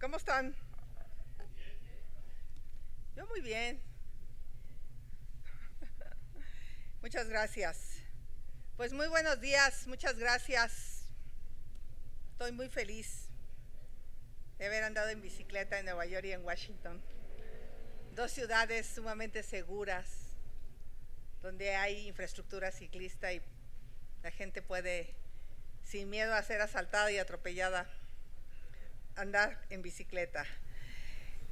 ¿Cómo están? Yo muy bien. Muchas gracias. Pues muy buenos días, muchas gracias. Estoy muy feliz de haber andado en bicicleta en Nueva York y en Washington. Dos ciudades sumamente seguras, donde hay infraestructura ciclista y la gente puede, sin miedo a ser asaltada y atropellada, andar en bicicleta.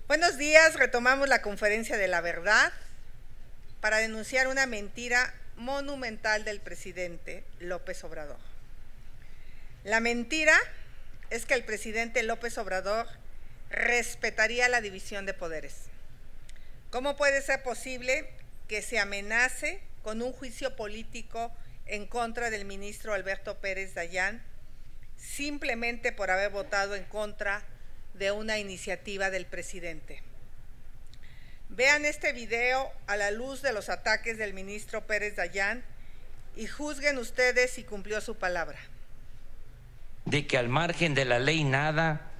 Buenos días, retomamos la conferencia de la verdad para denunciar una mentira monumental del presidente López Obrador. La mentira es que el presidente López Obrador respetaría la división de poderes. ¿Cómo puede ser posible que se amenace con un juicio político en contra del ministro Alberto Pérez Dayán simplemente por haber votado en contra de una iniciativa del presidente? Vean este video a la luz de los ataques del ministro Pérez Dayán y juzguen ustedes si cumplió su palabra. De que al margen de la ley nada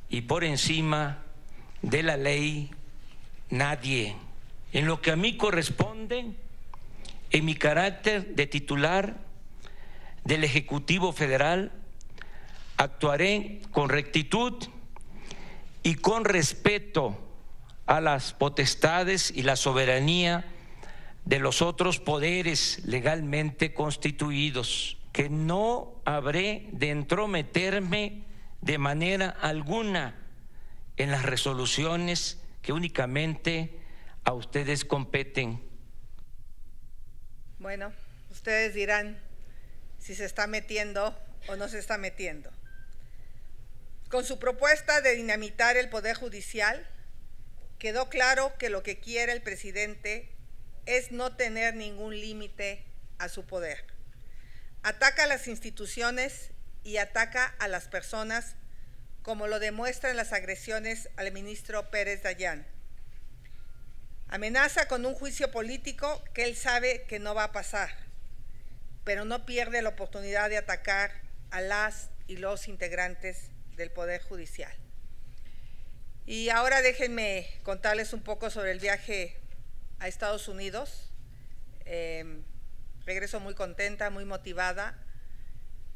y por encima de la ley nadie. En lo que a mí corresponde, en mi carácter de titular del Ejecutivo Federal, actuaré con rectitud y con respeto a las potestades y la soberanía de los otros poderes legalmente constituidos, que no habré de entrometerme de manera alguna en las resoluciones que únicamente a ustedes competen. Bueno, ustedes dirán si se está metiendo o no se está metiendo. Con su propuesta de dinamitar el Poder Judicial, quedó claro que lo que quiere el presidente es no tener ningún límite a su poder. Ataca a las instituciones y ataca a las personas, como lo demuestran las agresiones al ministro Pérez Dayán. Amenaza con un juicio político que él sabe que no va a pasar, pero no pierde la oportunidad de atacar a las y los integrantes del Poder Judicial. Y ahora déjenme contarles un poco sobre el viaje a Estados Unidos. Regreso muy contenta, muy motivada.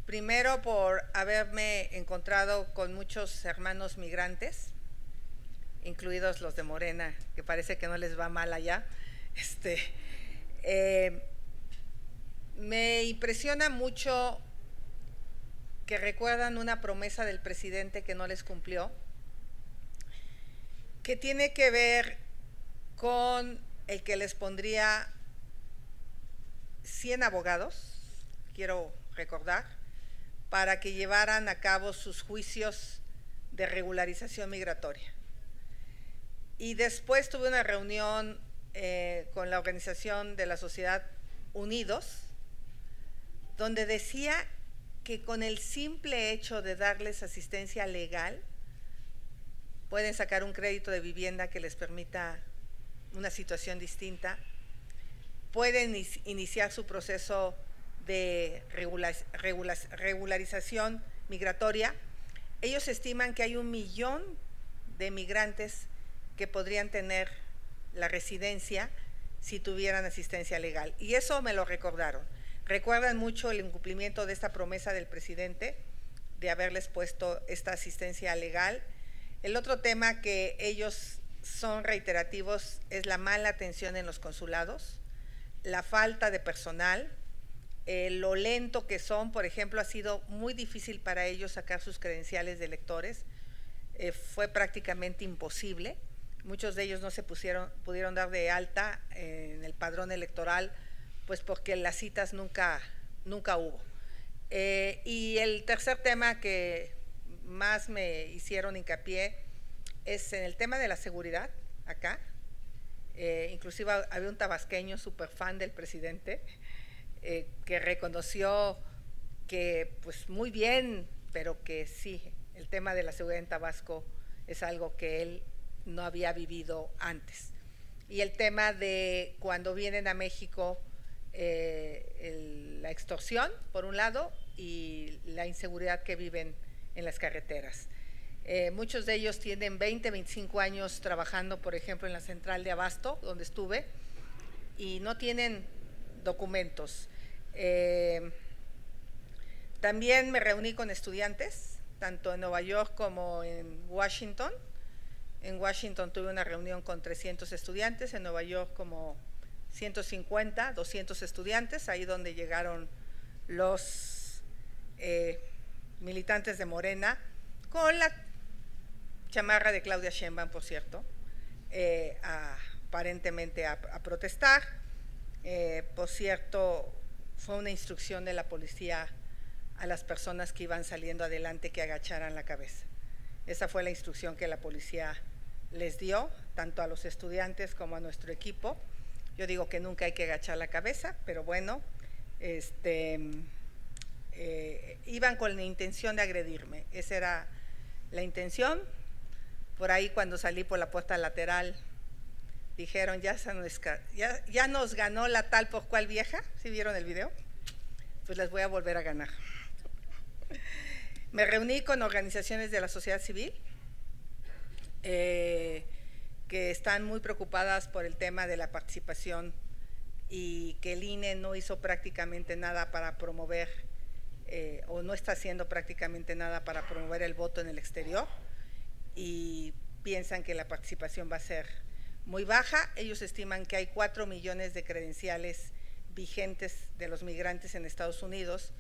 Primero por haberme encontrado con muchos hermanos migrantes, incluidos los de Morena, que parece que no les va mal allá. Me impresiona mucho que recuerdan una promesa del presidente que no les cumplió, que tiene que ver con el que les pondría 100 abogados, quiero recordar, para que llevaran a cabo sus juicios de regularización migratoria. Y después tuve una reunión con la Organización de la Sociedad Unidos, donde decía que con el simple hecho de darles asistencia legal, pueden sacar un crédito de vivienda que les permita una situación distinta, pueden iniciar su proceso de regularización migratoria. Ellos estiman que hay 1 millón de migrantes que podrían tener la residencia si tuvieran asistencia legal. Y eso me lo recordaron. Recuerdan mucho el incumplimiento de esta promesa del presidente de haberles puesto esta asistencia legal. El otro tema que ellos son reiterativos es la mala atención en los consulados, la falta de personal, lo lento que son. Por ejemplo, ha sido muy difícil para ellos sacar sus credenciales de electores, fue prácticamente imposible. Muchos de ellos no se pudieron dar de alta en el padrón electoral, pues porque las citas nunca hubo. Y el tercer tema que más me hicieron hincapié es en el tema de la seguridad acá. Inclusive había un tabasqueño súper fan del presidente que reconoció que pues muy bien, pero que sí, el tema de la seguridad en Tabasco es algo que él no había vivido antes. Y el tema de cuando vienen a México, la extorsión, por un lado, y la inseguridad que viven en las carreteras. Muchos de ellos tienen 20, 25 años trabajando, por ejemplo, en la central de Abasto, donde estuve, y no tienen documentos. También me reuní con estudiantes, tanto en Nueva York como en Washington. En Washington tuve una reunión con 300 estudiantes, en Nueva York como 150, 200 estudiantes, ahí donde llegaron los militantes de Morena, con la chamarra de Claudia Sheinbaum, por cierto, aparentemente a protestar. Por cierto, fue una instrucción de la policía a las personas que iban saliendo adelante que agacharan la cabeza. Esa fue la instrucción que la policía les dio, tanto a los estudiantes como a nuestro equipo. Yo digo que nunca hay que agachar la cabeza, pero bueno, iban con la intención de agredirme. Esa era la intención. Por ahí, cuando salí por la puerta lateral, dijeron, ya nos ganó la tal por cual vieja. ¿Sí vieron el video? Pues les voy a volver a ganar. Me reuní con organizaciones de la sociedad civil que están muy preocupadas por el tema de la participación y que el INE no hizo prácticamente nada para promover o no está haciendo prácticamente nada para promover el voto en el exterior, y piensan que la participación va a ser muy baja. Ellos estiman que hay 4 millones de credenciales vigentes de los migrantes en Estados Unidos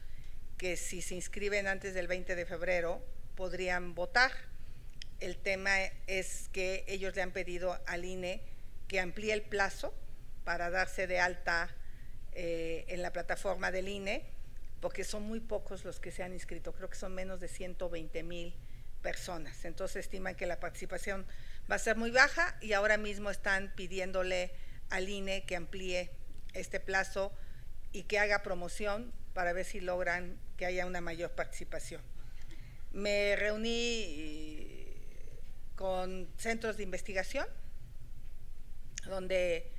que, si se inscriben antes del 20 de febrero, podrían votar. El tema es que ellos le han pedido al INE que amplíe el plazo para darse de alta en la plataforma del INE, porque son muy pocos los que se han inscrito, creo que son menos de 120,000 personas. Entonces estiman que la participación va a ser muy baja, y ahora mismo están pidiéndole al INE que amplíe este plazo y que haga promoción para ver si logran que haya una mayor participación. Me reuní con centros de investigación, donde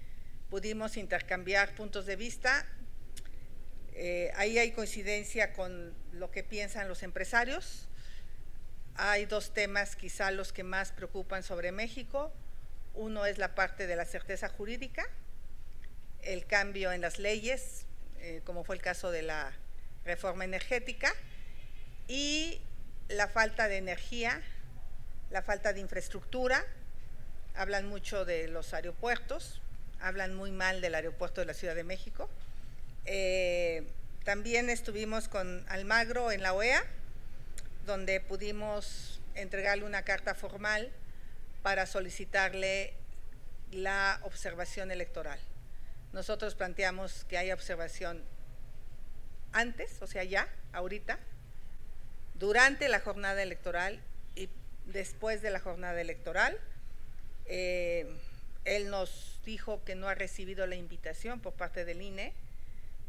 pudimos intercambiar puntos de vista. Ahí hay coincidencia con lo que piensan los empresarios. Hay dos temas quizá los que más preocupan sobre México. Uno es la parte de la certeza jurídica, el cambio en las leyes, como fue el caso de la reforma energética, y la falta de energía, la falta de infraestructura. Hablan mucho de los aeropuertos, hablan muy mal del aeropuerto de la Ciudad de México. También estuvimos con Almagro en la OEA, donde pudimos entregarle una carta formal para solicitarle la observación electoral. Nosotros planteamos que haya observación antes, o sea, ya, ahorita, durante la jornada electoral y después de la jornada electoral. Él nos dijo que no ha recibido la invitación por parte del INE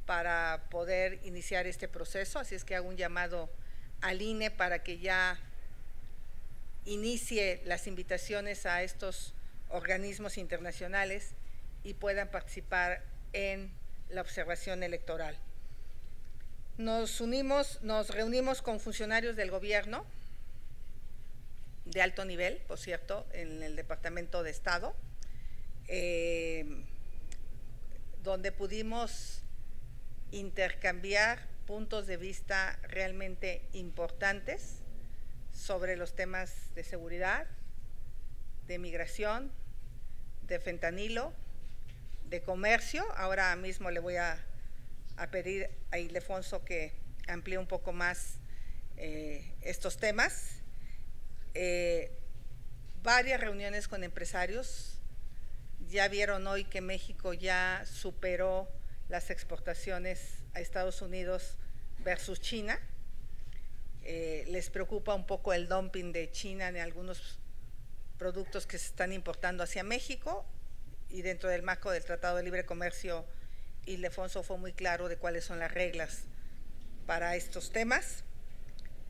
para poder iniciar este proceso, así es que hago un llamado al INE para que ya inicie las invitaciones a estos organismos internacionales y puedan participar en la observación electoral. Nos reunimos con funcionarios del gobierno de alto nivel, por cierto, en el Departamento de Estado, donde pudimos intercambiar puntos de vista realmente importantes sobre los temas de seguridad, de migración, de fentanilo, de comercio. Ahora mismo le voy a pedir a Ildefonso que amplíe un poco más estos temas. Varias reuniones con empresarios. Ya vieron hoy que México ya superó las exportaciones a Estados Unidos versus China. Les preocupa un poco el dumping de China en algunos productos que se están importando hacia México, y dentro del marco del Tratado de Libre Comercio, Ildefonso fue muy claro de cuáles son las reglas para estos temas.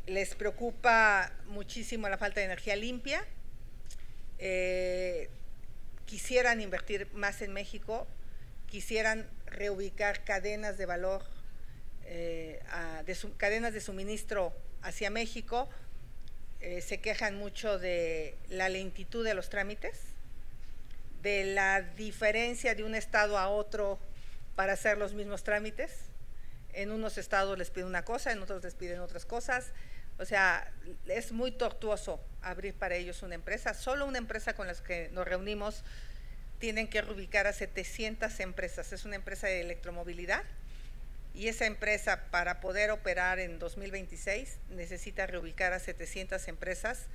Les preocupa muchísimo la falta de energía limpia. Quisieran invertir más en México, quisieran reubicar cadenas de valor, cadenas de suministro hacia México, se quejan mucho de la lentitud de los trámites, de la diferencia de un estado a otro para hacer los mismos trámites. En unos estados les piden una cosa, en otros les piden otras cosas. O sea, es muy tortuoso abrir para ellos una empresa. Solo una empresa con la que nos reunimos tienen que reubicar a 700 empresas. Es una empresa de electromovilidad y esa empresa, para poder operar en 2026, necesita reubicar a 700 empresas,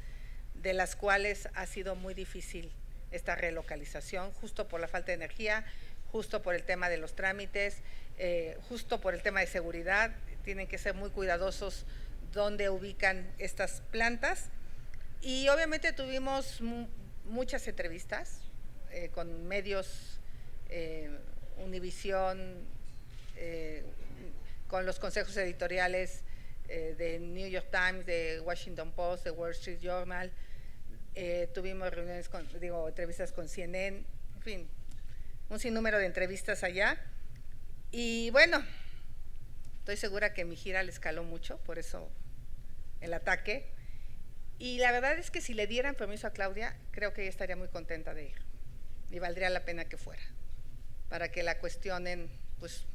de las cuales ha sido muy difícil esta relocalización, justo por la falta de energía, justo por el tema de los trámites, justo por el tema de seguridad. Tienen que ser muy cuidadosos donde ubican estas plantas. Y obviamente tuvimos muchas entrevistas con medios, Univisión, con los consejos editoriales de New York Times, de Washington Post, de Wall Street Journal. Tuvimos reuniones entrevistas con CNN, en fin, un sinnúmero de entrevistas allá. Y bueno, estoy segura que mi gira le escaló mucho, por eso el ataque. Y la verdad es que si le dieran permiso a Claudia, creo que ella estaría muy contenta de ir. Y valdría la pena que fuera, para que la cuestionen, pues,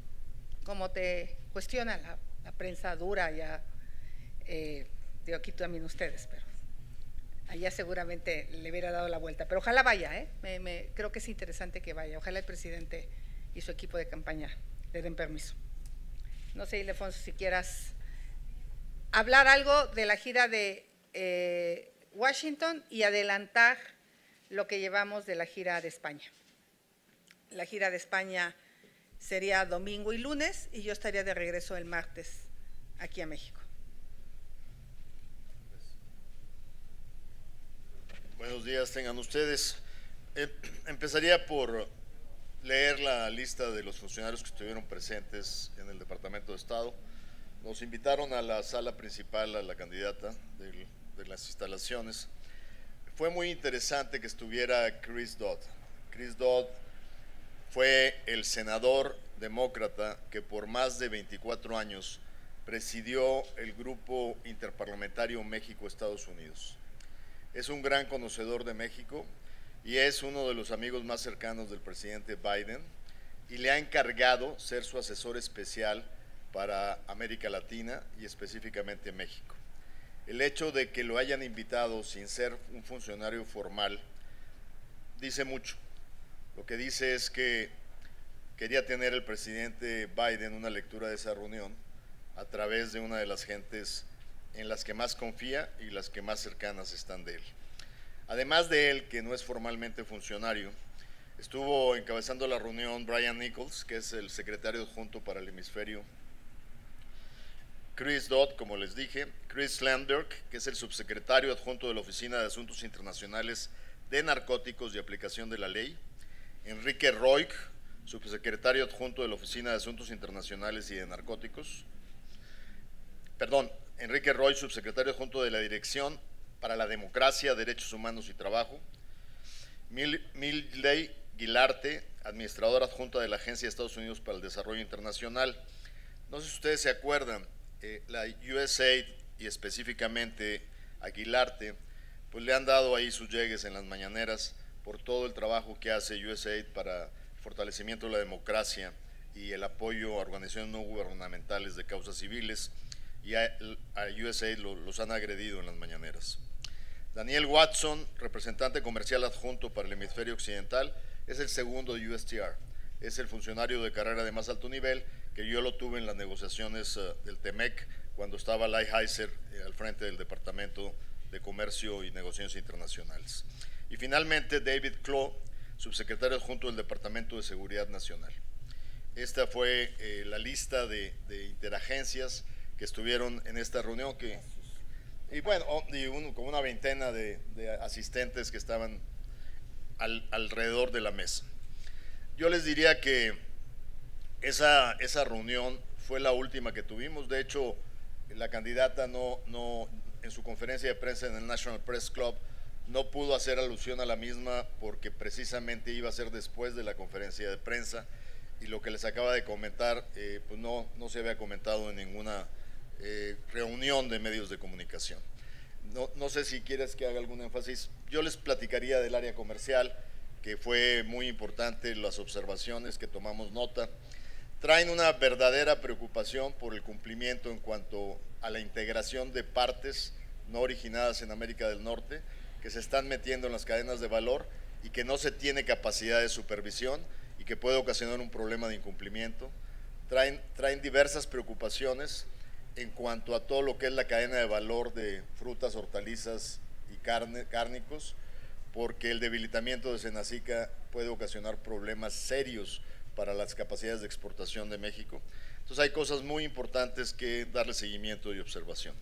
como te cuestiona la prensa dura, ya, digo, aquí también ustedes, pero allá seguramente le hubiera dado la vuelta. Pero ojalá vaya, creo que es interesante que vaya. Ojalá el presidente y su equipo de campaña le den permiso. No sé, Ildefonso, si quieras hablar algo de la gira de Washington y adelantar lo que llevamos de la gira de España. La gira de España sería domingo y lunes, y yo estaría de regreso el martes aquí a México. Buenos días tengan ustedes. Empezaría por leer la lista de los funcionarios que estuvieron presentes en el Departamento de Estado. Nos invitaron a la sala principal a la candidata de las instalaciones. Fue muy interesante que estuviera Chris Dodd. Chris Dodd fue el senador demócrata que por más de 24 años presidió el Grupo Interparlamentario México-Estados Unidos. Es un gran conocedor de México y es uno de los amigos más cercanos del presidente Biden, y le ha encargado ser su asesor especial para América Latina y específicamente México. El hecho de que lo hayan invitado sin ser un funcionario formal dice mucho. Lo que dice es que quería tener el presidente Biden una lectura de esa reunión a través de una de las gentes en las que más confía y las que más cercanas están de él. Además de él, que no es formalmente funcionario, estuvo encabezando la reunión Brian Nichols, que es el secretario adjunto para el hemisferio, Chris Dodd, como les dije, Chris Landberg, que es el subsecretario adjunto de la Oficina de Asuntos Internacionales de Narcóticos y Aplicación de la Ley, Enrique Roig, subsecretario adjunto de la Oficina de Asuntos Internacionales y de Narcóticos, Enrique Roig, subsecretario adjunto de la Dirección para la Democracia, Derechos Humanos y Trabajo, Miley Guilarte, administradora adjunta de la Agencia de Estados Unidos para el Desarrollo Internacional. No sé si ustedes se acuerdan, la USAID y específicamente a Guilarte, pues le han dado ahí sus llegues en las mañaneras por todo el trabajo que hace USAID para el fortalecimiento de la democracia y el apoyo a organizaciones no gubernamentales de causas civiles, y a USAID los han agredido en las mañaneras. Daniel Watson, representante comercial adjunto para el hemisferio occidental, es el segundo de USTR, es el funcionario de carrera de más alto nivel, que yo lo tuve en las negociaciones del TEMEC cuando estaba Lighthizer al frente del Departamento de Comercio y Negociaciones Internacionales. Y finalmente David Clough, subsecretario adjunto del Departamento de Seguridad Nacional. Esta fue la lista de interagencias que estuvieron en esta reunión, como una veintena de asistentes que estaban alrededor de la mesa. Yo les diría que esa reunión fue la última que tuvimos. De hecho, la candidata en su conferencia de prensa en el National Press Club no pudo hacer alusión a la misma porque precisamente iba a ser después de la conferencia de prensa, y lo que les acaba de comentar pues no se había comentado en ninguna reunión de medios de comunicación. no sé si quieres que haga algún énfasis. Yo les platicaría del área comercial, que fue muy importante, las observaciones que tomamos nota. Traen una verdadera preocupación por el cumplimiento en cuanto a la integración de partes no originadas en América del Norte, que se están metiendo en las cadenas de valor y que no se tiene capacidad de supervisión y que puede ocasionar un problema de incumplimiento. Traen diversas preocupaciones en cuanto a todo lo que es la cadena de valor de frutas, hortalizas y cárnicos, porque el debilitamiento de Senacica puede ocasionar problemas serios para las capacidades de exportación de México. Entonces hay cosas muy importantes que darle seguimiento y observación.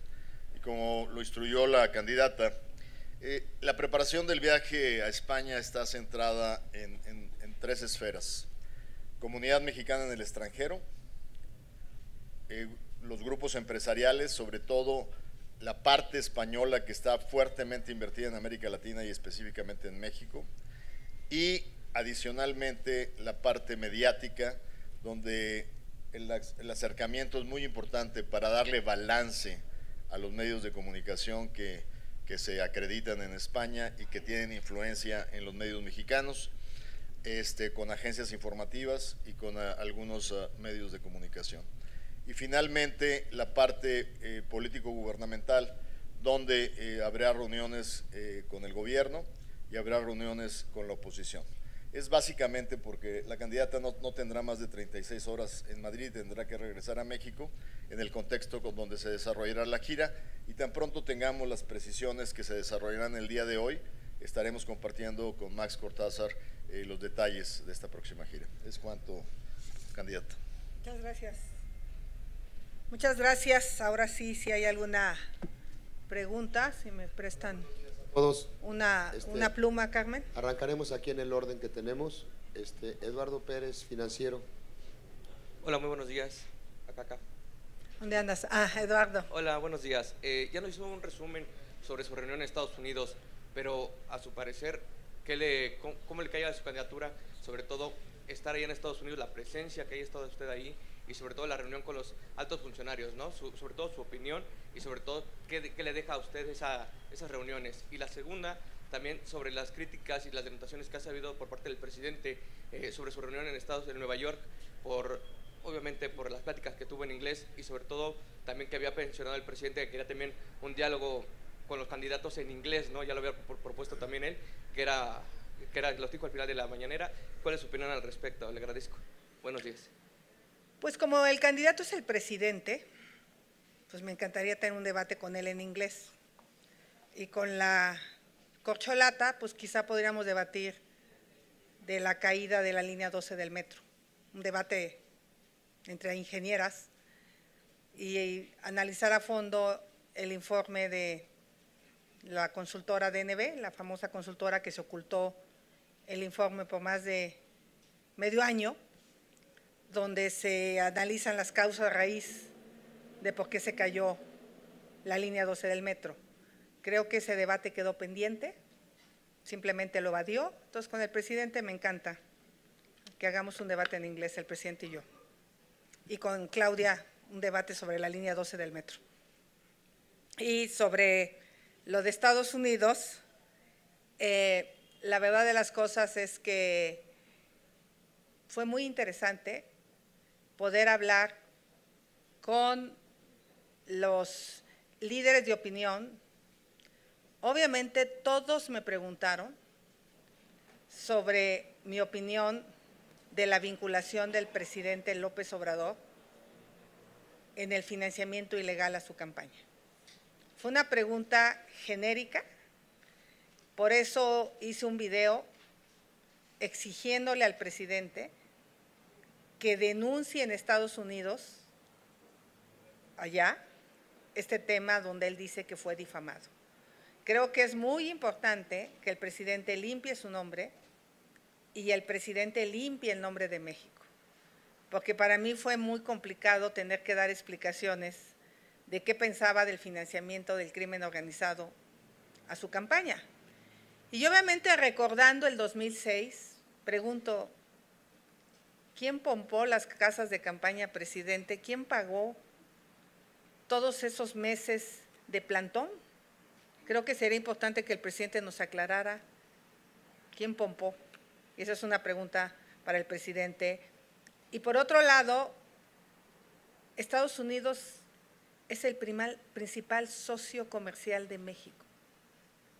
Y como lo instruyó la candidata, la preparación del viaje a España está centrada en 3 esferas: comunidad mexicana en el extranjero, los grupos empresariales, sobre todo la parte española que está fuertemente invertida en América Latina y específicamente en México, y adicionalmente la parte mediática, donde el acercamiento es muy importante para darle balance a los medios de comunicación que se acreditan en España y que tienen influencia en los medios mexicanos, con agencias informativas y con algunos medios de comunicación. Y finalmente la parte político-gubernamental, donde habrá reuniones con el gobierno y habrá reuniones con la oposición. Es básicamente porque la candidata no tendrá más de 36 horas en Madrid, tendrá que regresar a México en el contexto con donde se desarrollará la gira, y tan pronto tengamos las precisiones que se desarrollarán el día de hoy, estaremos compartiendo con Max Cortázar los detalles de esta próxima gira. Es cuanto, candidata. Muchas gracias. Muchas gracias. Ahora sí, si hay alguna pregunta, si me prestan todos una pluma, Carmen. Arrancaremos aquí en el orden que tenemos. Eduardo Pérez, financiero. Hola, muy buenos días. Acá. ¿Dónde andas? Eduardo. Hola, buenos días. Ya nos hizo un resumen sobre su reunión en Estados Unidos, pero a su parecer, ¿cómo le cae a su candidatura? Sobre todo, estar ahí en Estados Unidos, la presencia que haya estado usted ahí, y sobre todo la reunión con los altos funcionarios, ¿no? Sobre todo su opinión y sobre todo qué le deja a usted esas reuniones. Y la segunda, también sobre las críticas y las denotaciones que ha sabido por parte del presidente sobre su reunión en Nueva York, obviamente por las pláticas que tuvo en inglés, y sobre todo también que había mencionado el presidente que quería también un diálogo con los candidatos en inglés, ¿no? Ya lo había propuesto también él, lo dijo al final de la mañanera. ¿Cuál es su opinión al respecto? Le agradezco. Buenos días. Pues como el candidato es el presidente, pues me encantaría tener un debate con él en inglés. Y con la corcholata, pues quizá podríamos debatir de la caída de la línea 12 del metro. Un debate entre ingenieras y analizar a fondo el informe de la consultora DNB, la famosa consultora que se ocultó el informe por más de medio año, donde se analizan las causas raíz de por qué se cayó la línea 12 del metro. Creo que ese debate quedó pendiente, simplemente lo evadió. Entonces, con el presidente me encanta que hagamos un debate en inglés, el presidente y yo. Y con Claudia, un debate sobre la línea 12 del metro. Y sobre lo de Estados Unidos, la verdad de las cosas es que fue muy interesante poder hablar con los líderes de opinión. Obviamente todos me preguntaron sobre mi opinión de la vinculación del presidente López Obrador en el financiamiento ilegal a su campaña. Fue una pregunta genérica, por eso hice un video exigiéndole al presidente que denuncie en Estados Unidos, allá, este tema donde él dice que fue difamado. Creo que es muy importante que el presidente limpie su nombre y el presidente limpie el nombre de México, porque para mí fue muy complicado tener que dar explicaciones de qué pensaba del financiamiento del crimen organizado a su campaña. Y obviamente recordando el 2006, pregunto, ¿quién pompó las casas de campaña, presidente? ¿Quién pagó todos esos meses de plantón? Creo que sería importante que el presidente nos aclarara quién pompó. Y esa es una pregunta para el presidente. Y por otro lado, Estados Unidos es el principal socio comercial de México.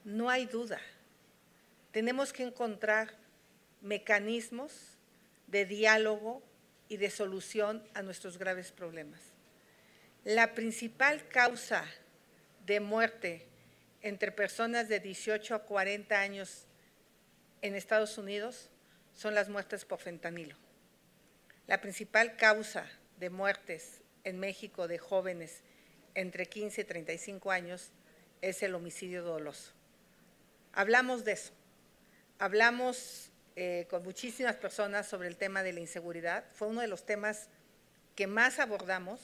No hay duda. Tenemos que encontrar mecanismos de diálogo y de solución a nuestros graves problemas. La principal causa de muerte entre personas de 18 a 40 años en Estados Unidos son las muertes por fentanilo. La principal causa de muertes en México de jóvenes entre 15 y 35 años es el homicidio doloso. Hablamos de eso, hablamos con muchísimas personas sobre el tema de la inseguridad, fue uno de los temas que más abordamos,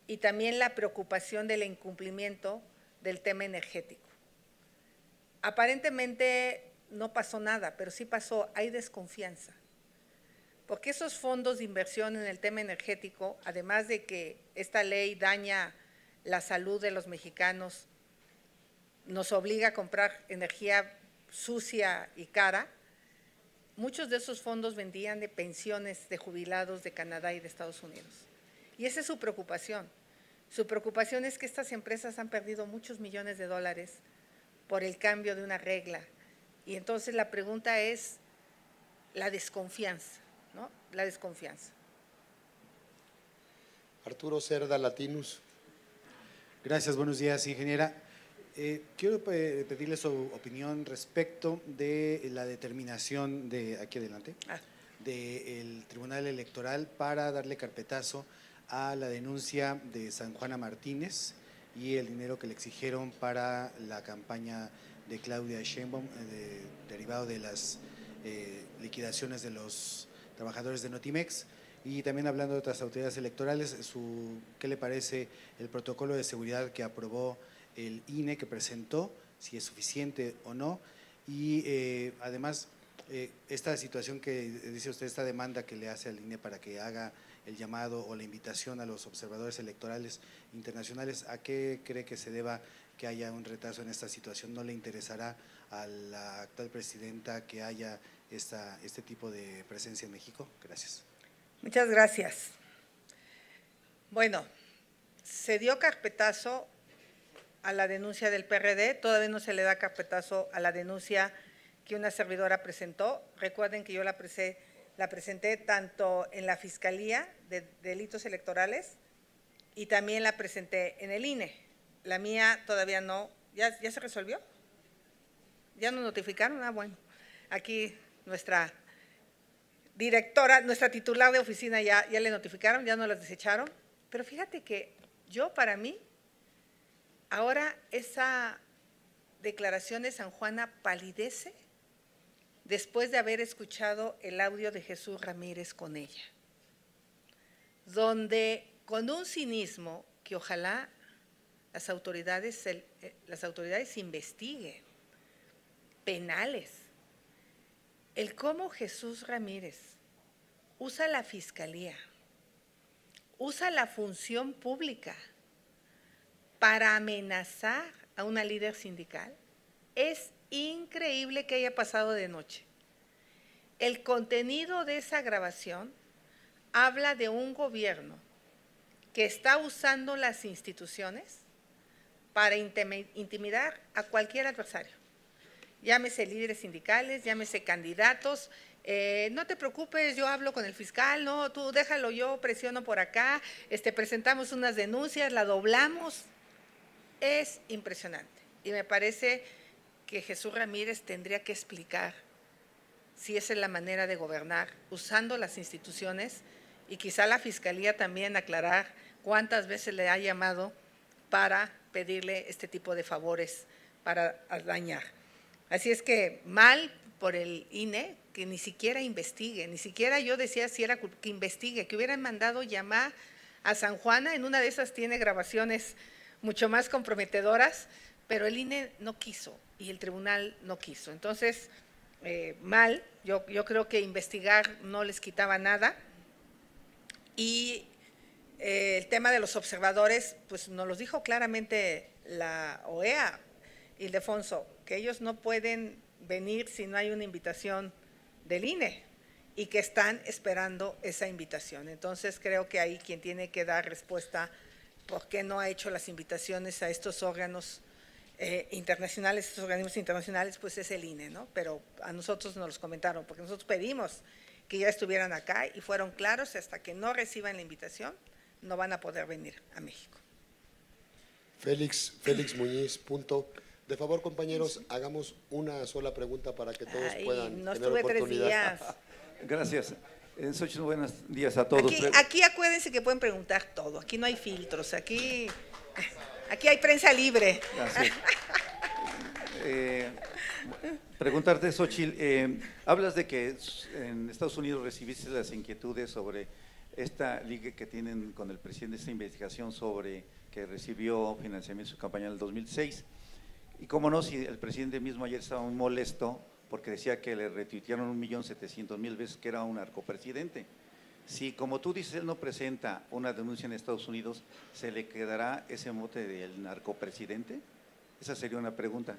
y también la preocupación del incumplimiento del tema energético. Aparentemente no pasó nada, pero sí pasó, hay desconfianza. Porque esos fondos de inversión en el tema energético, además de que esta ley daña la salud de los mexicanos, nos obliga a comprar energía sucia y cara, muchos de esos fondos vendían de pensiones de jubilados de Canadá y de Estados Unidos. Y esa es su preocupación. Su preocupación es que estas empresas han perdido muchos millones de dólares por el cambio de una regla. Y entonces la pregunta es la desconfianza, ¿no? La desconfianza. Arturo Cerda, Latinus. Gracias, buenos días, ingeniera. Quiero pedirle su opinión respecto de la determinación de, aquí adelante, del Tribunal Electoral para darle carpetazo a la denuncia de San Juana Martínez y el dinero que le exigieron para la campaña de Claudia Sheinbaum, derivado de las liquidaciones de los trabajadores de Notimex. Y también hablando de otras autoridades electorales, ¿qué le parece el protocolo de seguridad que aprobó el INE, que presentó, si es suficiente o no? Y además, esta situación que dice usted, esta demanda que le hace al INE para que haga el llamado o la invitación a los observadores electorales internacionales, ¿a qué cree que se deba que haya un retraso en esta situación? ¿No le interesará a la actual presidenta que haya este tipo de presencia en México? Gracias. Muchas gracias. Bueno, se dio carpetazo a la denuncia del PRD, todavía no se le da carpetazo a la denuncia que una servidora presentó. Recuerden que yo la presenté tanto en la Fiscalía de Delitos Electorales y también la presenté en el INE. La mía todavía no. ¿Ya se resolvió? ¿Ya nos notificaron? Ah, bueno. Aquí nuestra directora, nuestra titular de oficina ya le notificaron, ya no las desecharon. Pero fíjate que para mí, ahora esa declaración de San Juana palidece después de haber escuchado el audio de Jesús Ramírez con ella, donde con un cinismo que ojalá las autoridades investiguen, penales, el cómo Jesús Ramírez usa la fiscalía, usa la función pública para amenazar a una líder sindical, es increíble que haya pasado de noche. El contenido de esa grabación habla de un gobierno que está usando las instituciones para intimidar a cualquier adversario. Llámese líderes sindicales, llámese candidatos, no te preocupes, yo hablo con el fiscal, no, tú déjalo, yo presiono por acá, presentamos unas denuncias, la doblamos. Es impresionante y me parece que Jesús Ramírez tendría que explicar si esa es la manera de gobernar, usando las instituciones, y quizá la Fiscalía también aclarar cuántas veces le ha llamado para pedirle este tipo de favores para dañar. Así es que mal por el INE que ni siquiera investigue, ni siquiera yo decía si era que investigue, que hubieran mandado llamar a San Juana, en una de esas tiene grabaciones mucho más comprometedoras, pero el INE no quiso y el tribunal no quiso. Entonces, mal, yo creo que investigar no les quitaba nada. Y el tema de los observadores, pues nos los dijo claramente la OEA. Ildefonso, que ellos no pueden venir si no hay una invitación del INE y que están esperando esa invitación. Entonces creo que ahí quien tiene que dar respuesta por qué no ha hecho las invitaciones a estos órganos internacionales, estos organismos internacionales, pues es el INE, ¿no? Pero a nosotros nos los comentaron, porque nosotros pedimos que ya estuvieran acá y fueron claros, hasta que no reciban la invitación, no van a poder venir a México. Félix Muñiz, punto. De favor, compañeros, hagamos una sola pregunta para que todos puedan no tener estuve oportunidad. 3 días. Gracias. Xochitl, buenos días a todos. Aquí acuérdense que pueden preguntar todo, aquí no hay filtros, aquí hay prensa libre. Gracias. Preguntarte, Xochitl, hablas de que en Estados Unidos recibiste las inquietudes sobre esta liga que tienen con el presidente, esta investigación sobre que recibió financiamiento de su campaña en el 2006. Y cómo no, si el presidente mismo ayer estaba muy molesto porque decía que le retuitearon 1.700.000 veces que era un narcopresidente. Si, como tú dices, él no presenta una denuncia en Estados Unidos, ¿se le quedará ese mote del narcopresidente? Esa sería una pregunta.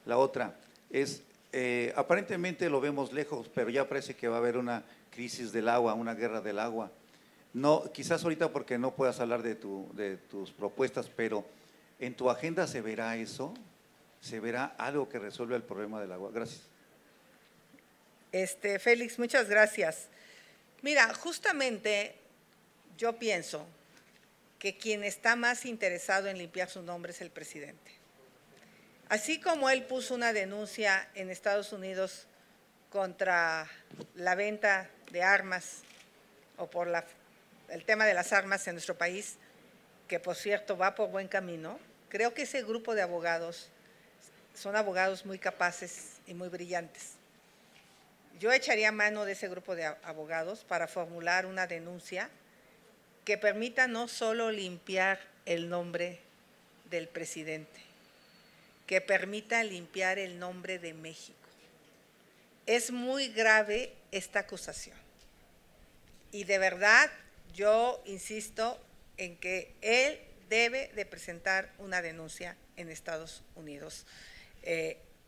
La otra es, aparentemente lo vemos lejos, pero ya parece que va a haber una crisis del agua, una guerra del agua. No, quizás ahorita porque no puedas hablar de tus propuestas, pero ¿en tu agenda se verá eso? ¿Se verá algo que resuelva el problema del agua? Gracias. Félix, muchas gracias. Mira, justamente yo pienso que quien está más interesado en limpiar su nombre es el presidente. Así como él puso una denuncia en Estados Unidos contra la venta de armas o por el tema de las armas en nuestro país, que por cierto va por buen camino, creo que ese grupo de abogados son abogados muy capaces y muy brillantes. Yo echaría mano de ese grupo de abogados para formular una denuncia que permita no solo limpiar el nombre del presidente, que permita limpiar el nombre de México. Es muy grave esta acusación y de verdad yo insisto en que él debe de presentar una denuncia en Estados Unidos.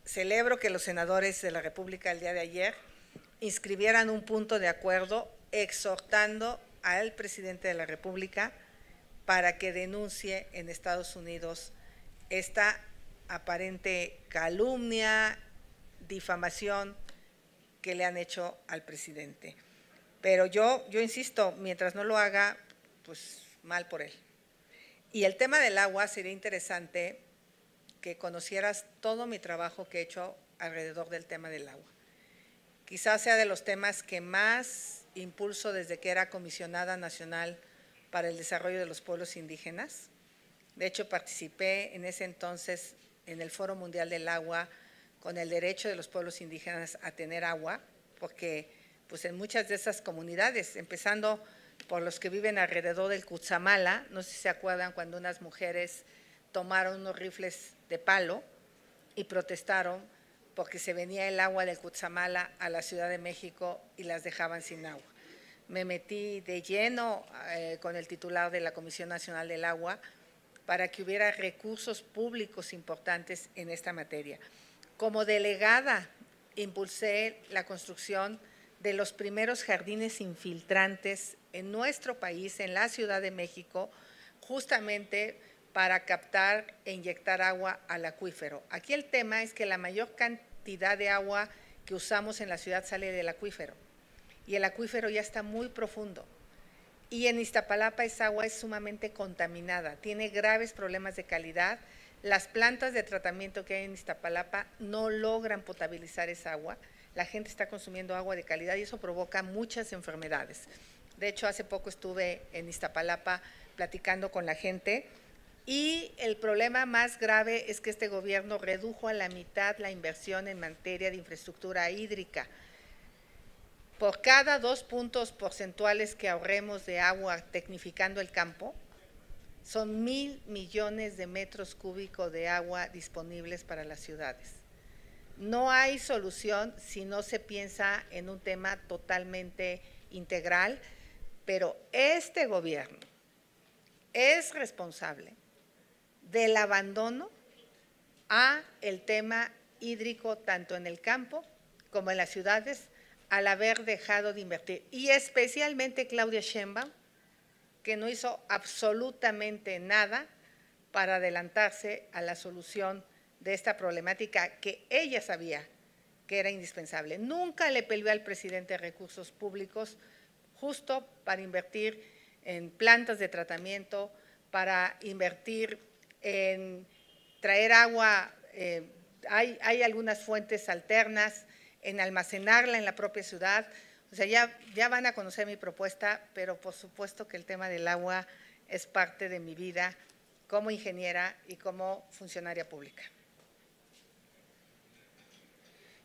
Celebro que los senadores de la República el día de ayer inscribieran un punto de acuerdo exhortando al presidente de la República para que denuncie en Estados Unidos esta aparente calumnia, difamación que le han hecho al presidente. Pero yo insisto, mientras no lo haga, pues mal por él. Y el tema del agua, sería interesante que conocieras todo mi trabajo que he hecho alrededor del tema del agua. Quizás sea de los temas que más impulso desde que era comisionada nacional para el desarrollo de los pueblos indígenas. De hecho, participé en ese entonces en el Foro Mundial del Agua con el derecho de los pueblos indígenas a tener agua, porque pues en muchas de esas comunidades, empezando por los que viven alrededor del Cutzamala, no sé si se acuerdan cuando unas mujeres tomaron unos rifles de palo y protestaron porque se venía el agua del Cutzamala a la Ciudad de México y las dejaban sin agua. Me metí de lleno con el titular de la Comisión Nacional del Agua para que hubiera recursos públicos importantes en esta materia. Como delegada, impulsé la construcción de los primeros jardines infiltrantes en nuestro país, en la Ciudad de México, justamente para captar e inyectar agua al acuífero. Aquí el tema es que la mayor cantidad de agua que usamos en la ciudad sale del acuífero, y el acuífero ya está muy profundo. Y en Iztapalapa esa agua es sumamente contaminada, tiene graves problemas de calidad. Las plantas de tratamiento que hay en Iztapalapa no logran potabilizar esa agua. La gente está consumiendo agua de calidad y eso provoca muchas enfermedades. De hecho, hace poco estuve en Iztapalapa platicando con la gente y el problema más grave es que este gobierno redujo a la mitad la inversión en materia de infraestructura hídrica. Por cada 2 puntos porcentuales que ahorremos de agua tecnificando el campo, son 1,000 millones de metros cúbicos de agua disponibles para las ciudades. No hay solución si no se piensa en un tema totalmente integral, pero este gobierno es responsable del abandono a el tema hídrico tanto en el campo como en las ciudades al haber dejado de invertir. Y especialmente Claudia Sheinbaum, que no hizo absolutamente nada para adelantarse a la solución de esta problemática que ella sabía que era indispensable. Nunca le peleó al presidente recursos públicos justo para invertir en plantas de tratamiento, para invertir en traer agua, hay algunas fuentes alternas, en almacenarla en la propia ciudad. O sea, ya van a conocer mi propuesta, pero por supuesto que el tema del agua es parte de mi vida como ingeniera y como funcionaria pública.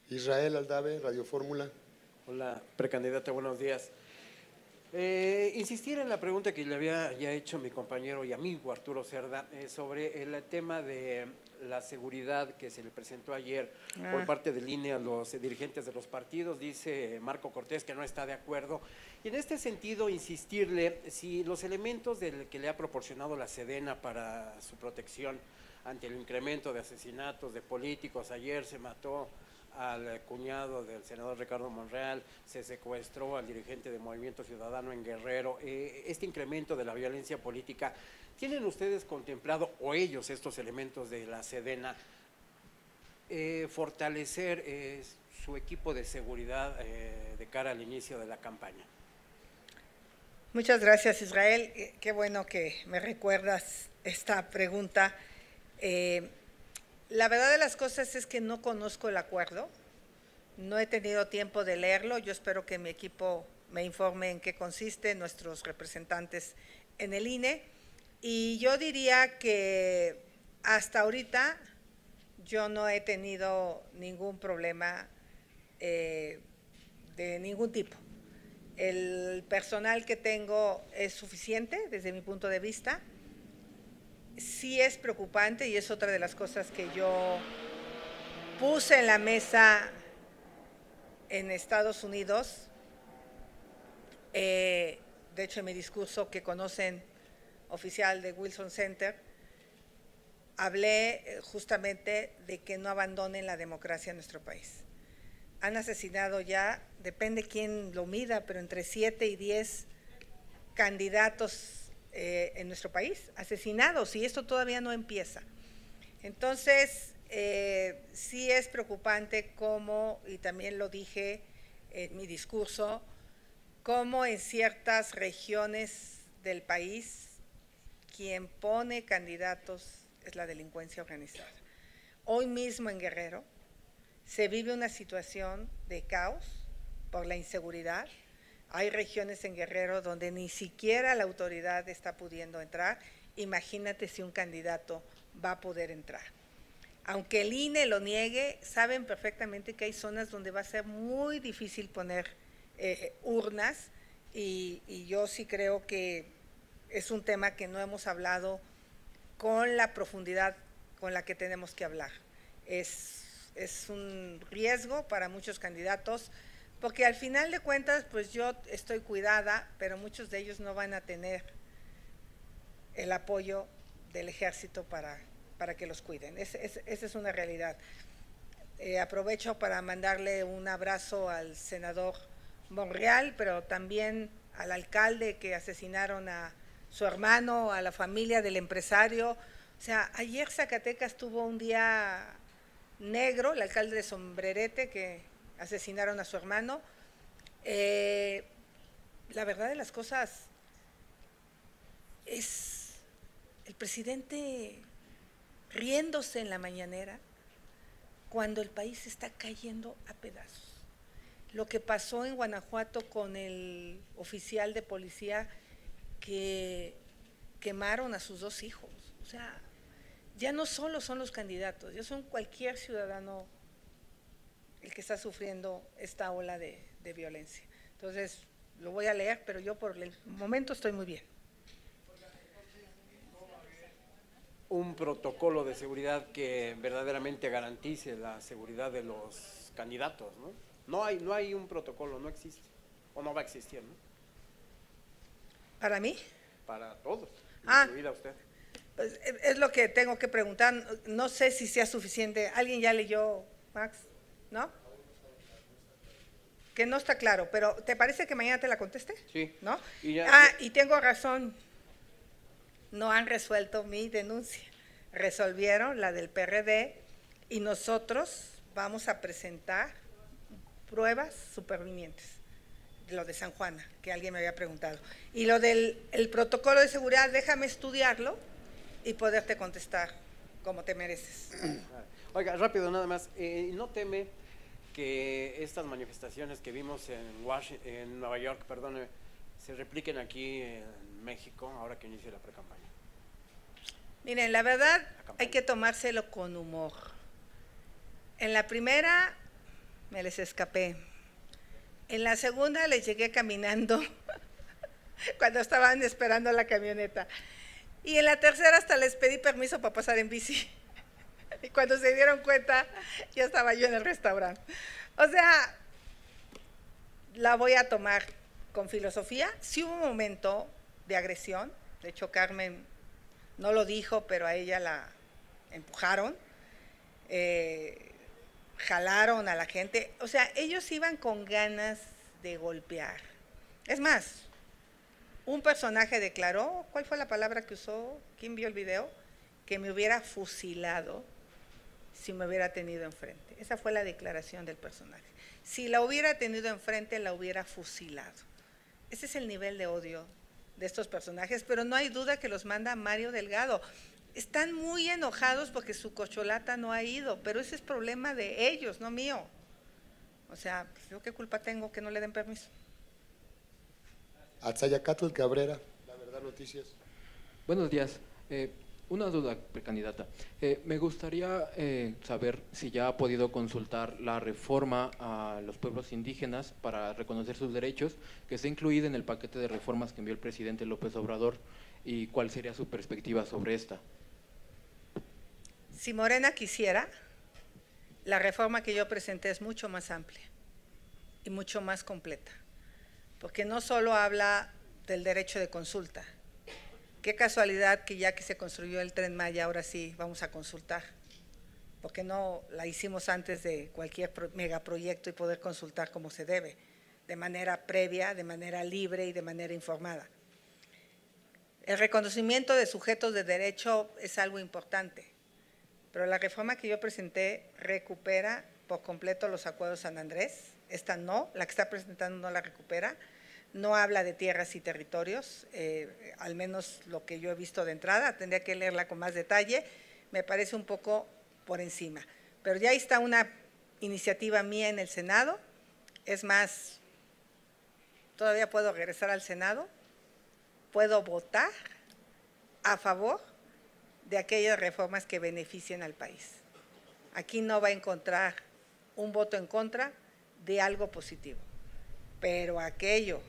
Israel Aldave, Radio Fórmula. Hola, precandidata, buenos días. Insistir en la pregunta que le había ya hecho mi compañero y amigo Arturo Cerda sobre el tema de la seguridad que se le presentó ayer por parte del INE a los dirigentes de los partidos. Dice Marco Cortés que no está de acuerdo. Y en este sentido, insistirle si los elementos que le ha proporcionado la Sedena para su protección ante el incremento de asesinatos de políticos. Ayer se mató al cuñado del senador Ricardo Monreal, se secuestró al dirigente de Movimiento Ciudadano en Guerrero. Este incremento de la violencia política, ¿tienen ustedes contemplado, o ellos, estos elementos de la Sedena, fortalecer su equipo de seguridad de cara al inicio de la campaña? Muchas gracias, Israel. Qué bueno que me recuerdas esta pregunta. La verdad de las cosas es que no conozco el acuerdo, no he tenido tiempo de leerlo. Yo espero que mi equipo me informe en qué consiste, nuestros representantes en el INE. Y yo diría que hasta ahorita yo no he tenido ningún problema de ningún tipo. El personal que tengo es suficiente desde mi punto de vista. Sí es preocupante y es otra de las cosas que yo puse en la mesa en Estados Unidos. De hecho, en mi discurso que conocen oficial de Wilson Center, hablé justamente de que no abandonen la democracia en nuestro país. Han asesinado ya, depende quién lo mida, pero entre 7 y 10 candidatos en nuestro país, asesinados, y esto todavía no empieza. Entonces, sí es preocupante cómo, y también lo dije en mi discurso, cómo en ciertas regiones del país quien pone candidatos es la delincuencia organizada. Hoy mismo en Guerrero se vive una situación de caos por la inseguridad. Hay regiones en Guerrero donde ni siquiera la autoridad está pudiendo entrar. Imagínate si un candidato va a poder entrar. Aunque el INE lo niegue, saben perfectamente que hay zonas donde va a ser muy difícil poner urnas y yo sí creo que es un tema que no hemos hablado con la profundidad con la que tenemos que hablar. Es un riesgo para muchos candidatos, porque al final de cuentas, pues yo estoy cuidada, pero muchos de ellos no van a tener el apoyo del ejército para que los cuiden. Esa es una realidad. Aprovecho para mandarle un abrazo al senador Monreal, pero también al alcalde que asesinaron a su hermano, a la familia del empresario. O sea, ayer Zacatecas tuvo un día negro, el alcalde de Sombrerete, que asesinaron a su hermano. La verdad de las cosas es el presidente riéndose en la mañanera cuando el país está cayendo a pedazos. Lo que pasó en Guanajuato con el oficial de policía que quemaron a sus 2 hijos. O sea, ya no solo son los candidatos, ya son cualquier ciudadano el que está sufriendo esta ola de violencia. Entonces, lo voy a leer, pero yo por el momento estoy muy bien. Un protocolo de seguridad que verdaderamente garantice la seguridad de los candidatos, ¿no? No hay un protocolo, no existe, o no va a existir, ¿no? ¿Para mí? Para todos, Ah, incluida usted. Pues, es lo que tengo que preguntar, no sé si sea suficiente. ¿Alguien ya leyó, Max? ¿No? Que no está claro, pero ¿te parece que mañana te la conteste? Sí. ¿No? Y y tengo razón, no han resuelto mi denuncia, resolvieron la del PRD y nosotros vamos a presentar pruebas supervinientes, lo de San Juana, que alguien me había preguntado. Y lo del protocolo de seguridad, déjame estudiarlo y poderte contestar como te mereces. Oiga, rápido nada más, ¿no teme que estas manifestaciones que vimos en Nueva York, perdón, se repliquen aquí en México ahora que inicie la precampaña? Miren, la verdad hay que tomárselo con humor. En la primera me les escapé. En la segunda les llegué caminando cuando estaban esperando la camioneta. Y en la tercera hasta les pedí permiso para pasar en bici. Y cuando se dieron cuenta, ya estaba yo en el restaurante. O sea, la voy a tomar con filosofía. Sí hubo un momento de agresión. De hecho, Carmen no lo dijo, pero a ella la empujaron. Jalaron a la gente. O sea, ellos iban con ganas de golpear. Es más, un personaje declaró, ¿cuál fue la palabra que usó? ¿Quién vio el video? Que me hubiera fusilado si me hubiera tenido enfrente. Esa fue la declaración del personaje. Si la hubiera tenido enfrente, la hubiera fusilado. Ese es el nivel de odio de estos personajes, pero no hay duda que los manda Mario Delgado. Están muy enojados porque su cocholata no ha ido, pero ese es problema de ellos, no mío. O sea, ¿yo qué culpa tengo que no le den permiso? Atzayacatl Cabrera, La Verdad Noticias. Buenos días. Una duda, precandidata. Me gustaría saber si ya ha podido consultar la reforma a los pueblos indígenas para reconocer sus derechos, que está incluida en el paquete de reformas que envió el presidente López Obrador, y cuál sería su perspectiva sobre esta. Si Morena quisiera, la reforma que yo presenté es mucho más amplia y mucho más completa, porque no solo habla del derecho de consulta. Qué casualidad que ya que se construyó el Tren Maya, ahora sí vamos a consultar, porque no la hicimos antes de cualquier megaproyecto y poder consultar como se debe, de manera previa, de manera libre y de manera informada. El reconocimiento de sujetos de derecho es algo importante, pero la reforma que yo presenté recupera por completo los acuerdos San Andrés. Esta no, la que está presentando no la recupera. No habla de tierras y territorios, al menos lo que yo he visto de entrada, tendría que leerla con más detalle, me parece un poco por encima. Pero ya está una iniciativa mía en el Senado, es más, todavía puedo regresar al Senado, puedo votar a favor de aquellas reformas que beneficien al país. Aquí no va a encontrar un voto en contra de algo positivo, pero aquello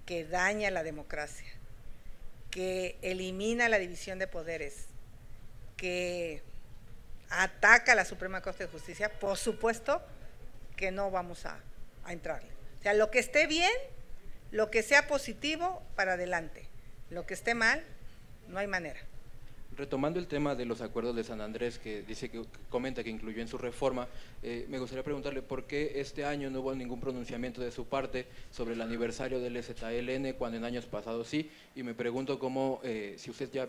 que daña la democracia, que elimina la división de poderes, que ataca a la Suprema Corte de Justicia, por supuesto que no vamos a entrarle. O sea, lo que esté bien, lo que sea positivo, para adelante. Lo que esté mal, no hay manera. Retomando el tema de los acuerdos de San Andrés, que dice que comenta que incluyó en su reforma, me gustaría preguntarle por qué este año no hubo ningún pronunciamiento de su parte sobre el aniversario del EZLN, cuando en años pasados sí, y me pregunto cómo, si usted ya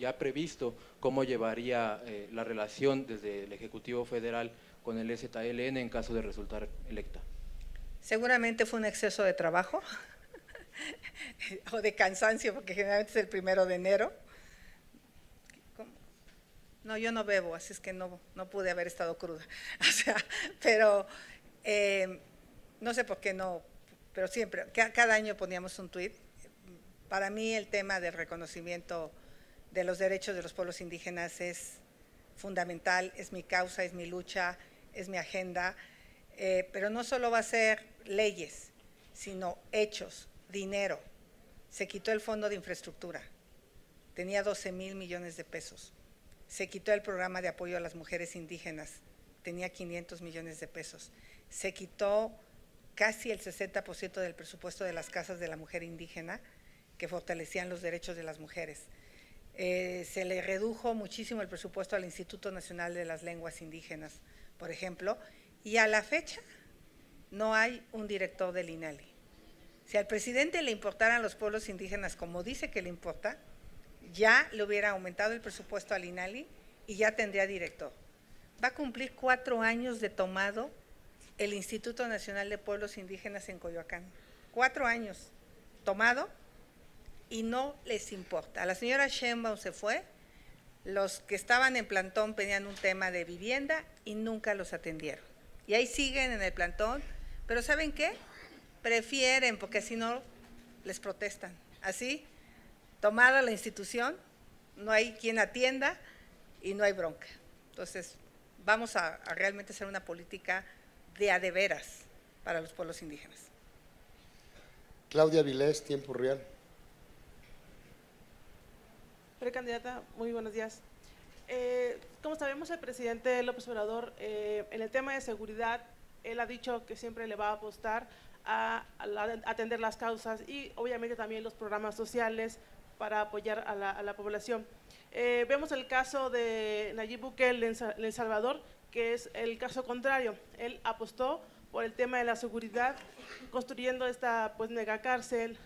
ha previsto cómo llevaría la relación desde el Ejecutivo Federal con el EZLN en caso de resultar electa. Seguramente fue un exceso de trabajo o de cansancio, porque generalmente es el 1 de enero. No, yo no bebo, así es que no pude haber estado cruda. O sea, pero no sé por qué no, pero siempre, cada año poníamos un tuit. Para mí el tema del reconocimiento de los derechos de los pueblos indígenas es fundamental, es mi causa, es mi lucha, es mi agenda, pero no solo va a ser leyes, sino hechos, dinero. Se quitó el Fondo de Infraestructura, tenía 12,000 millones de pesos. Se quitó el programa de apoyo a las mujeres indígenas, tenía 500 millones de pesos. Se quitó casi el 60% del presupuesto de las casas de la mujer indígena, que fortalecían los derechos de las mujeres. Se le redujo muchísimo el presupuesto al Instituto Nacional de las Lenguas Indígenas, por ejemplo, y a la fecha no hay un director del INALI. Si al presidente le importaran los pueblos indígenas como dice que le importa, ya le hubiera aumentado el presupuesto al INALI y ya tendría director. Va a cumplir 4 años de tomado el Instituto Nacional de Pueblos Indígenas en Coyoacán. 4 años tomado y no les importa. A la señora Sheinbaum se fue, los que estaban en plantón pedían un tema de vivienda y nunca los atendieron. Y ahí siguen en el plantón, pero ¿saben qué? Prefieren, porque si no les protestan. Así, tomada la institución, no hay quien atienda y no hay bronca. Entonces, vamos a realmente hacer una política de a de veras para los pueblos indígenas. Claudia Vilés, Tiempo Real. Precandidata, muy buenos días. Como sabemos, el presidente López Obrador, en el tema de seguridad, él ha dicho que siempre le va a apostar a atender las causas y obviamente también los programas sociales para apoyar a la población. Vemos el caso de Nayib Bukele en El Salvador, que es el caso contrario. Él apostó por el tema de la seguridad, construyendo esta pues megacárcel,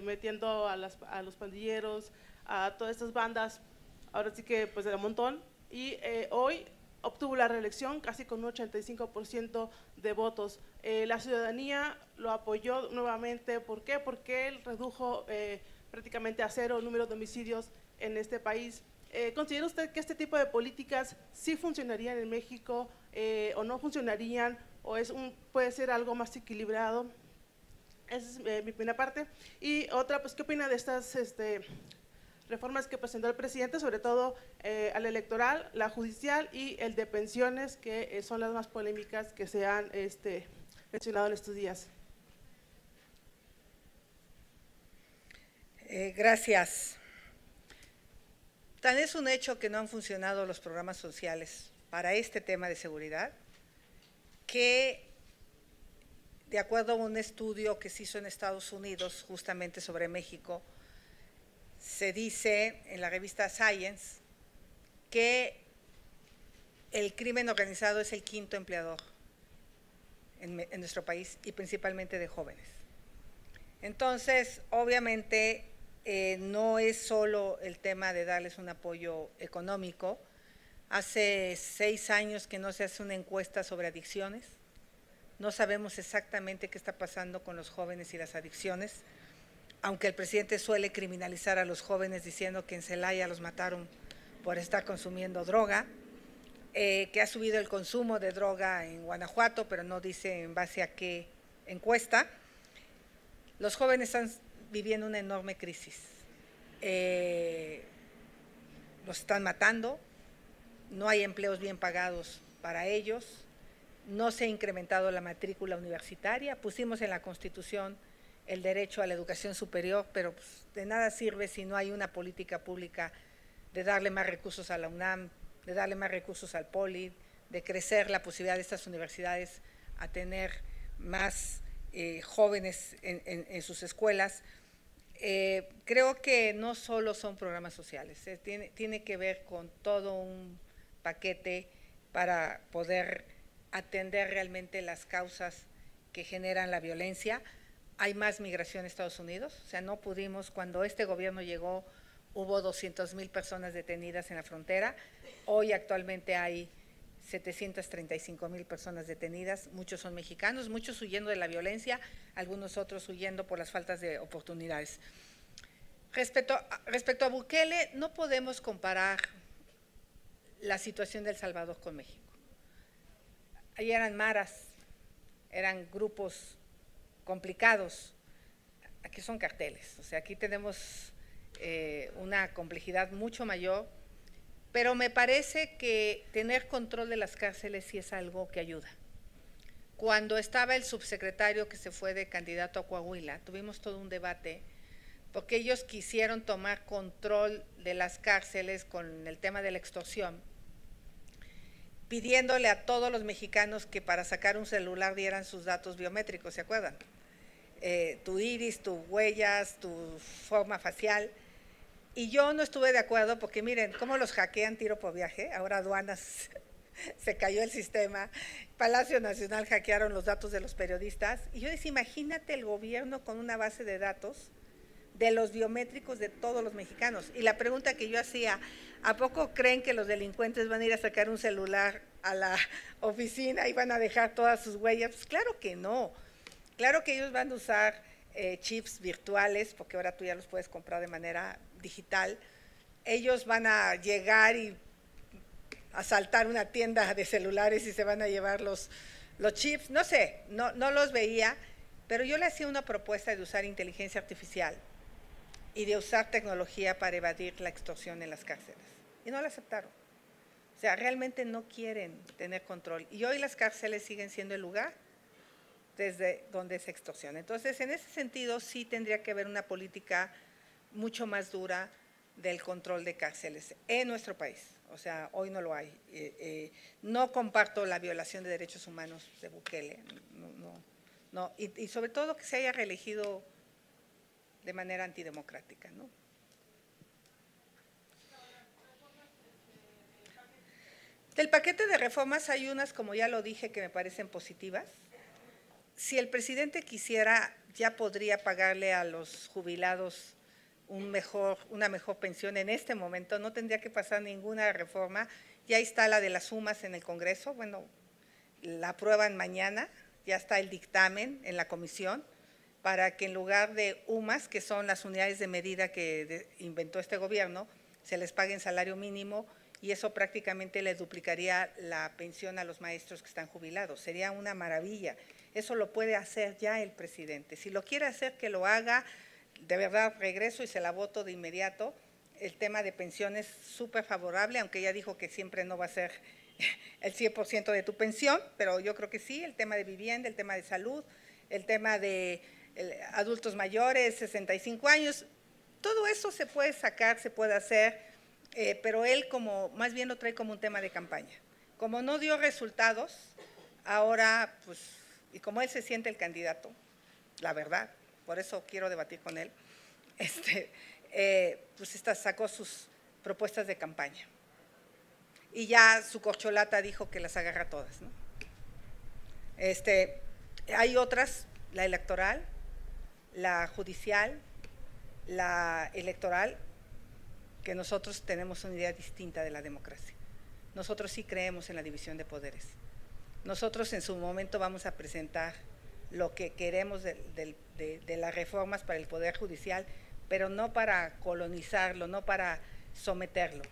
metiendo a los pandilleros, a todas estas bandas, ahora sí que pues de un montón, y hoy obtuvo la reelección casi con un 85% de votos. La ciudadanía lo apoyó nuevamente. ¿Por qué? Porque él redujo prácticamente a 0 el número de homicidios en este país. ¿Considera usted que este tipo de políticas sí funcionarían en México o no funcionarían, o puede ser algo más equilibrado? Esa es mi primera parte. Y otra, pues, ¿qué opina de estas reformas que presentó el presidente, sobre todo a la electoral, la judicial y el de pensiones, que son las más polémicas que se han mencionado en estos días? Gracias. Tan es un hecho que no han funcionado los programas sociales para este tema de seguridad, que de acuerdo a un estudio que se hizo en Estados Unidos justamente sobre México, se dice en la revista Science que el crimen organizado es el 5º empleador en nuestro país y principalmente de jóvenes. Entonces, obviamente, no es solo el tema de darles un apoyo económico. Hace 6 años que no se hace una encuesta sobre adicciones. No sabemos exactamente qué está pasando con los jóvenes y las adicciones, aunque el presidente suele criminalizar a los jóvenes diciendo que en Celaya los mataron por estar consumiendo droga, que ha subido el consumo de droga en Guanajuato, pero no dice en base a qué encuesta. Los jóvenes están viviendo una enorme crisis. Los están matando, no hay empleos bien pagados para ellos, no se ha incrementado la matrícula universitaria, pusimos en la Constitución el derecho a la educación superior, pero pues, de nada sirve si no hay una política pública de darle más recursos a la UNAM, de darle más recursos al POLI, de crecer la posibilidad de estas universidades a tener más jóvenes en sus escuelas. Creo que no solo son programas sociales, tiene que ver con todo un paquete para poder atender realmente las causas que generan la violencia. Hay más migración a Estados Unidos, o sea, no pudimos, cuando este gobierno llegó, hubo 200,000 personas detenidas en la frontera, hoy actualmente hay 735,000 personas detenidas, muchos son mexicanos, muchos huyendo de la violencia, algunos otros huyendo por las faltas de oportunidades. Respecto a Bukele, no podemos comparar la situación de El Salvador con México. Ahí eran maras, eran grupos complicados, aquí son carteles, o sea, aquí tenemos una complejidad mucho mayor, pero me parece que tener control de las cárceles sí es algo que ayuda. Cuando estaba el subsecretario que se fue de candidato a Coahuila, tuvimos todo un debate, porque ellos quisieron tomar control de las cárceles con el tema de la extorsión, pidiéndole a todos los mexicanos que para sacar un celular dieran sus datos biométricos, ¿se acuerdan? Tu iris, tus huellas, tu forma facial, Y yo no estuve de acuerdo porque miren cómo los hackean tiro por viaje, ahora aduanas se cayó el sistema, Palacio Nacional hackearon los datos de los periodistas, y yo decía, imagínate el gobierno con una base de datos de los biométricos de todos los mexicanos. Y la pregunta que yo hacía, ¿a poco creen que los delincuentes van a ir a sacar un celular a la oficina y van a dejar todas sus huellas? Pues claro que no, claro que ellos van a usar chips virtuales, porque ahora tú ya los puedes comprar de manera digital, ellos van a llegar y asaltar una tienda de celulares y se van a llevar los chips, no sé, no los veía, pero yo le hacía una propuesta de usar inteligencia artificial y de usar tecnología para evadir la extorsión en las cárceles, y no la aceptaron. O sea, realmente no quieren tener control, y hoy las cárceles siguen siendo el lugar desde donde se extorsiona. Entonces, en ese sentido, sí tendría que haber una política mucho más dura del control de cárceles en nuestro país. O sea, hoy no lo hay. No comparto la violación de derechos humanos de Bukele, no, y sobre todo que se haya reelegido de manera antidemocrática, ¿no? Del paquete de reformas hay unas, como ya lo dije, que me parecen positivas. Si el presidente quisiera, ya podría pagarle a los jubilados una mejor pensión en este momento, no tendría que pasar ninguna reforma. Ya está la de las UMAS en el Congreso, bueno, la aprueban mañana, ya está el dictamen en la comisión, para que en lugar de UMAS, que son las unidades de medida que inventó este gobierno, se les pague en salario mínimo, y eso prácticamente le duplicaría la pensión a los maestros que están jubilados. Sería una maravilla. Eso lo puede hacer ya el presidente. Si lo quiere hacer, que lo haga. De verdad, regreso y se la voto de inmediato. El tema de pensiones súper favorable, aunque ya dijo que siempre no va a ser el 100% de tu pensión, pero yo creo que sí. El tema de vivienda, el tema de salud, el tema de adultos mayores, 65 años, todo eso se puede sacar, se puede hacer, pero él más bien lo trae como un tema de campaña. Como no dio resultados, ahora, pues, y como él se siente el candidato, la verdad, por eso quiero debatir con él, pues sacó sus propuestas de campaña. Y ya su corcholata dijo que las agarra todas, ¿no? Hay otras, la electoral, la judicial, la electoral, que nosotros tenemos una idea distinta de la democracia. Nosotros sí creemos en la división de poderes. Nosotros en su momento vamos a presentar lo que queremos de las reformas para el Poder Judicial, pero no para colonizarlo, no para someterlo,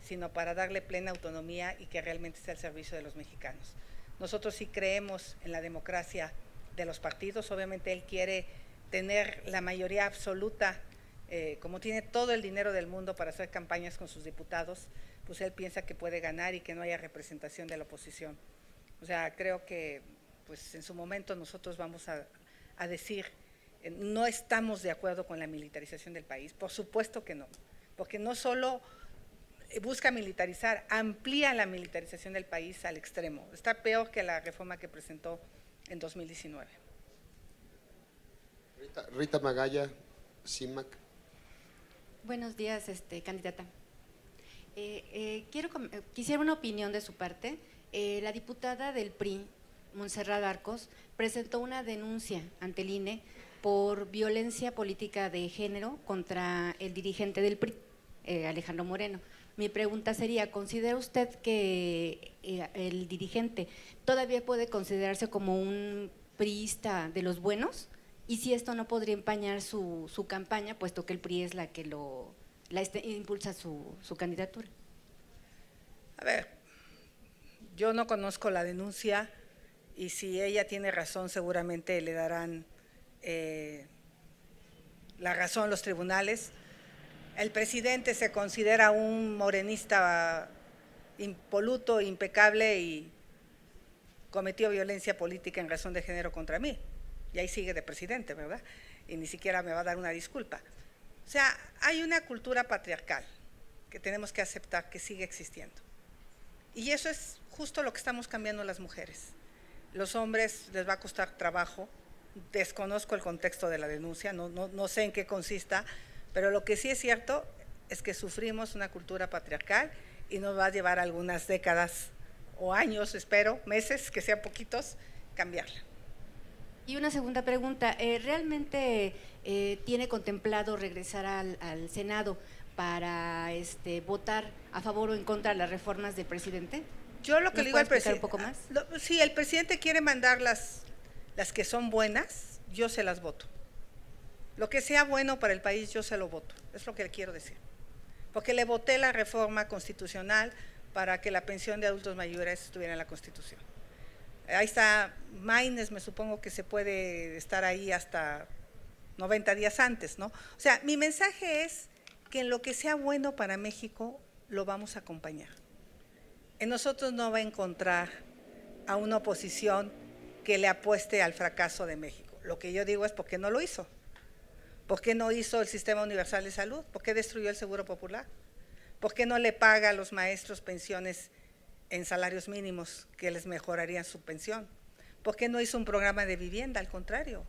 sino para darle plena autonomía y que realmente esté al servicio de los mexicanos. Nosotros sí creemos en la democracia de los partidos. Obviamente él quiere tener la mayoría absoluta, como tiene todo el dinero del mundo para hacer campañas con sus diputados, pues él piensa que puede ganar y que no haya representación de la oposición. O sea, creo que pues en su momento nosotros vamos a decir, no estamos de acuerdo con la militarización del país, por supuesto que no, porque no solo busca militarizar, amplía la militarización del país al extremo. Está peor que la reforma que presentó en 2019. Rita Magalla, CIMAC. Buenos días, candidata. Quisiera una opinión de su parte. La diputada del PRI, Montserrat Arcos, presentó una denuncia ante el INE por violencia política de género contra el dirigente del PRI, Alejandro Moreno. Mi pregunta sería, ¿considera usted que el dirigente todavía puede considerarse como un priista de los buenos? Y si esto no podría empañar su campaña, puesto que el PRI es la que impulsa su candidatura. A ver, yo no conozco la denuncia y si ella tiene razón seguramente le darán la razón a los tribunales. El presidente se considera un morenista impoluto, impecable y cometió violencia política en razón de género contra mí. Y ahí sigue de presidente, ¿verdad? Y ni siquiera me va a dar una disculpa. O sea, hay una cultura patriarcal que tenemos que aceptar que sigue existiendo. Y eso es justo lo que estamos cambiando las mujeres. Los hombres les va a costar trabajo, desconozco el contexto de la denuncia, no sé en qué consista, pero lo que sí es cierto es que sufrimos una cultura patriarcal y nos va a llevar algunas décadas o años, espero, meses, que sean poquitos, cambiarla. Y una segunda pregunta, ¿realmente tiene contemplado regresar al Senado para votar a favor o en contra de las reformas del presidente? Yo lo que le digo al presidente, un poco más? Si el presidente quiere mandar las que son buenas, yo se las voto. Lo que sea bueno para el país, yo se lo voto, es lo que le quiero decir. Porque le voté la reforma constitucional para que la pensión de adultos mayores estuviera en la Constitución. Ahí está Maynes, me supongo que se puede estar ahí hasta 90 días antes, ¿no? O sea, mi mensaje es que en lo que sea bueno para México, lo vamos a acompañar. En nosotros no va a encontrar a una oposición que le apueste al fracaso de México. Lo que yo digo es ¿por qué no lo hizo? ¿Por qué no hizo el Sistema Universal de Salud? ¿Por qué destruyó el Seguro Popular? ¿Por qué no le paga a los maestros pensiones en salarios mínimos que les mejorarían su pensión? ¿Por qué no hizo un programa de vivienda? Al contrario,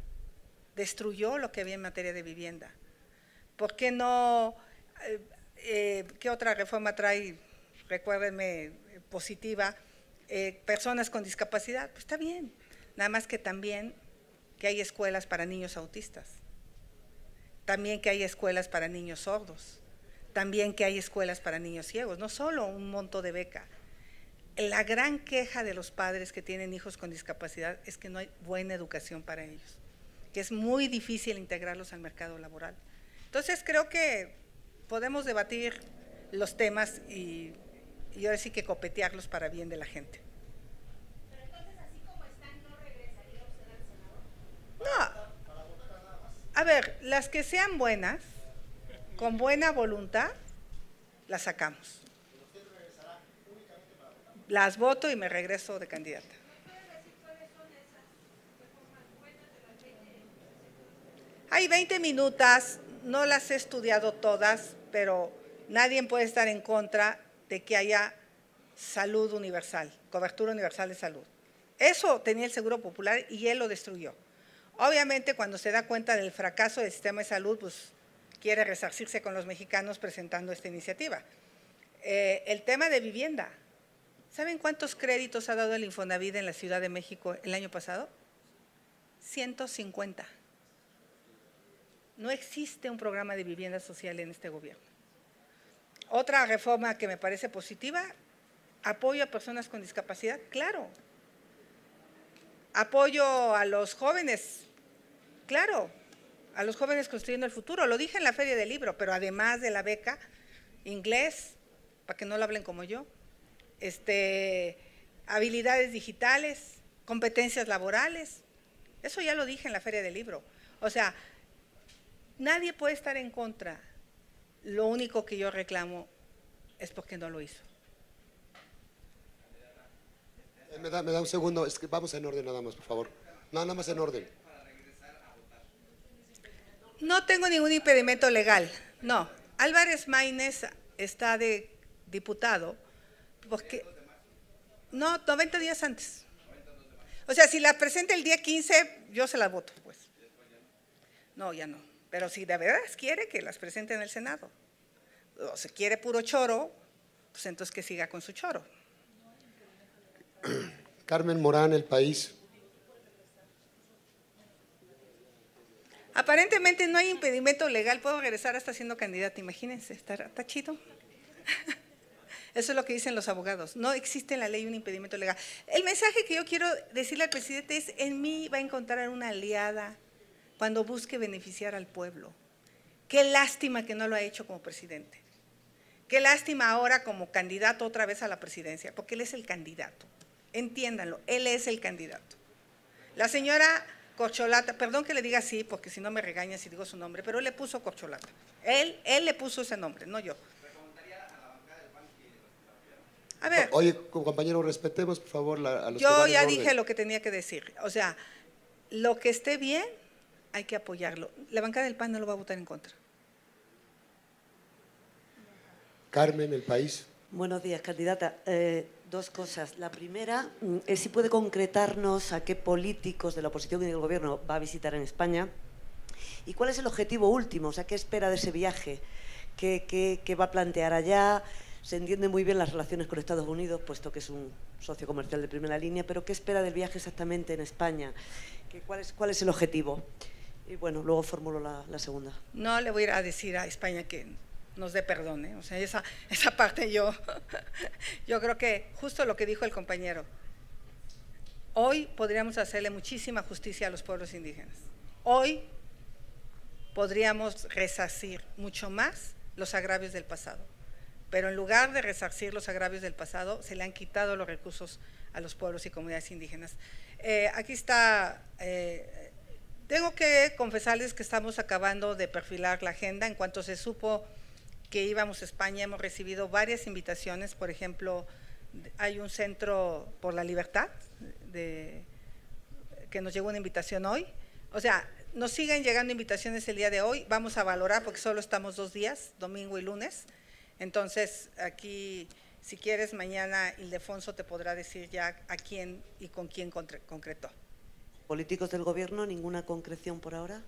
destruyó lo que había en materia de vivienda. ¿Por qué no? ¿Qué otra reforma trae? Recuérdenme, positiva. Personas con discapacidad, pues está bien. Nada más que también que hay escuelas para niños autistas. También que hay escuelas para niños sordos, también que hay escuelas para niños ciegos, no solo un monto de beca. La gran queja de los padres que tienen hijos con discapacidad es que no hay buena educación para ellos, que es muy difícil integrarlos al mercado laboral. Entonces creo que podemos debatir los temas y ahora sí que copetearlos para bien de la gente. Pero entonces, así como están, ¿no regresaría usted al Senado? No. A ver, las que sean buenas, con buena voluntad, las sacamos. Las voto y me regreso de candidata. Hay 20 minutos, no las he estudiado todas, pero nadie puede estar en contra de que haya salud universal, cobertura universal de salud. Eso tenía el Seguro Popular y él lo destruyó. Obviamente, cuando se da cuenta del fracaso del sistema de salud, pues quiere resarcirse con los mexicanos presentando esta iniciativa. El tema de vivienda. ¿Saben cuántos créditos ha dado el Infonavit en la Ciudad de México el año pasado? 150. No existe un programa de vivienda social en este gobierno. Otra reforma que me parece positiva, apoyo a personas con discapacidad, claro. Apoyo a los jóvenes, claro, a los jóvenes construyendo el futuro. Lo dije en la Feria del Libro, pero además de la beca, inglés, para que no lo hablen como yo, habilidades digitales, competencias laborales. Eso ya lo dije en la Feria del Libro. O sea, nadie puede estar en contra. Lo único que yo reclamo es porque no lo hizo. Me da un segundo, es que vamos en orden nada más, por favor. No, nada más en orden. No tengo ningún impedimento legal, no. Álvarez Maínez está de diputado, porque, no, 90 días antes. O sea, si la presenta el día 15, yo se la voto, pues. No, ya no. Pero si de verdad quiere que las presente en el Senado, o se quiere puro choro, pues entonces que siga con su choro. Carmen Morán, El País. Aparentemente no hay impedimento legal, puedo regresar hasta siendo candidata, imagínense, está chido. Eso es lo que dicen los abogados, no existe en la ley un impedimento legal. El mensaje que yo quiero decirle al presidente es, en mí va a encontrar una aliada cuando busque beneficiar al pueblo. Qué lástima que no lo ha hecho como presidente. Qué lástima ahora como candidato otra vez a la presidencia, porque él es el candidato. Entiéndanlo, él es el candidato. La señora Corcholata, perdón que le diga así, porque si no me regaña si digo su nombre, pero él le puso Corcholata. Él le puso ese nombre, no yo. A ver. Oye, compañero, respetemos, por favor, a los que yo van en ya orden. dije lo que tenía que decir. O sea, lo que esté bien, hay que apoyarlo. La bancada del PAN no lo va a votar en contra. Carmen, El País. Buenos días, candidata. Dos cosas. La primera es si puede concretarnos a qué políticos de la oposición y del gobierno va a visitar en España y cuál es el objetivo último, o sea, qué espera de ese viaje, qué va a plantear allá. Se entiende muy bien las relaciones con Estados Unidos, puesto que es un socio comercial de primera línea, pero ¿qué espera del viaje exactamente en España? ¿Cuál es el objetivo? Y bueno, luego formulo la segunda. No le voy a ir a decir a España que nos dé perdón, ¿eh? O sea, esa parte yo creo que justo lo que dijo el compañero, hoy podríamos hacerle muchísima justicia a los pueblos indígenas. Hoy podríamos resarcir mucho más los agravios del pasado, pero en lugar de resarcir los agravios del pasado, se le han quitado los recursos a los pueblos y comunidades indígenas. Aquí está, tengo que confesarles que estamos acabando de perfilar la agenda. En cuanto se supo que íbamos a España, hemos recibido varias invitaciones. Por ejemplo, hay un Centro por la Libertad, que nos llegó una invitación hoy. O sea, nos siguen llegando invitaciones el día de hoy. Vamos a valorar porque solo estamos 2 días, domingo y lunes. Entonces, aquí, si quieres, mañana Ildefonso te podrá decir ya a quién y con quién concretó. ¿Políticos del gobierno? ¿Ninguna concreción por ahora?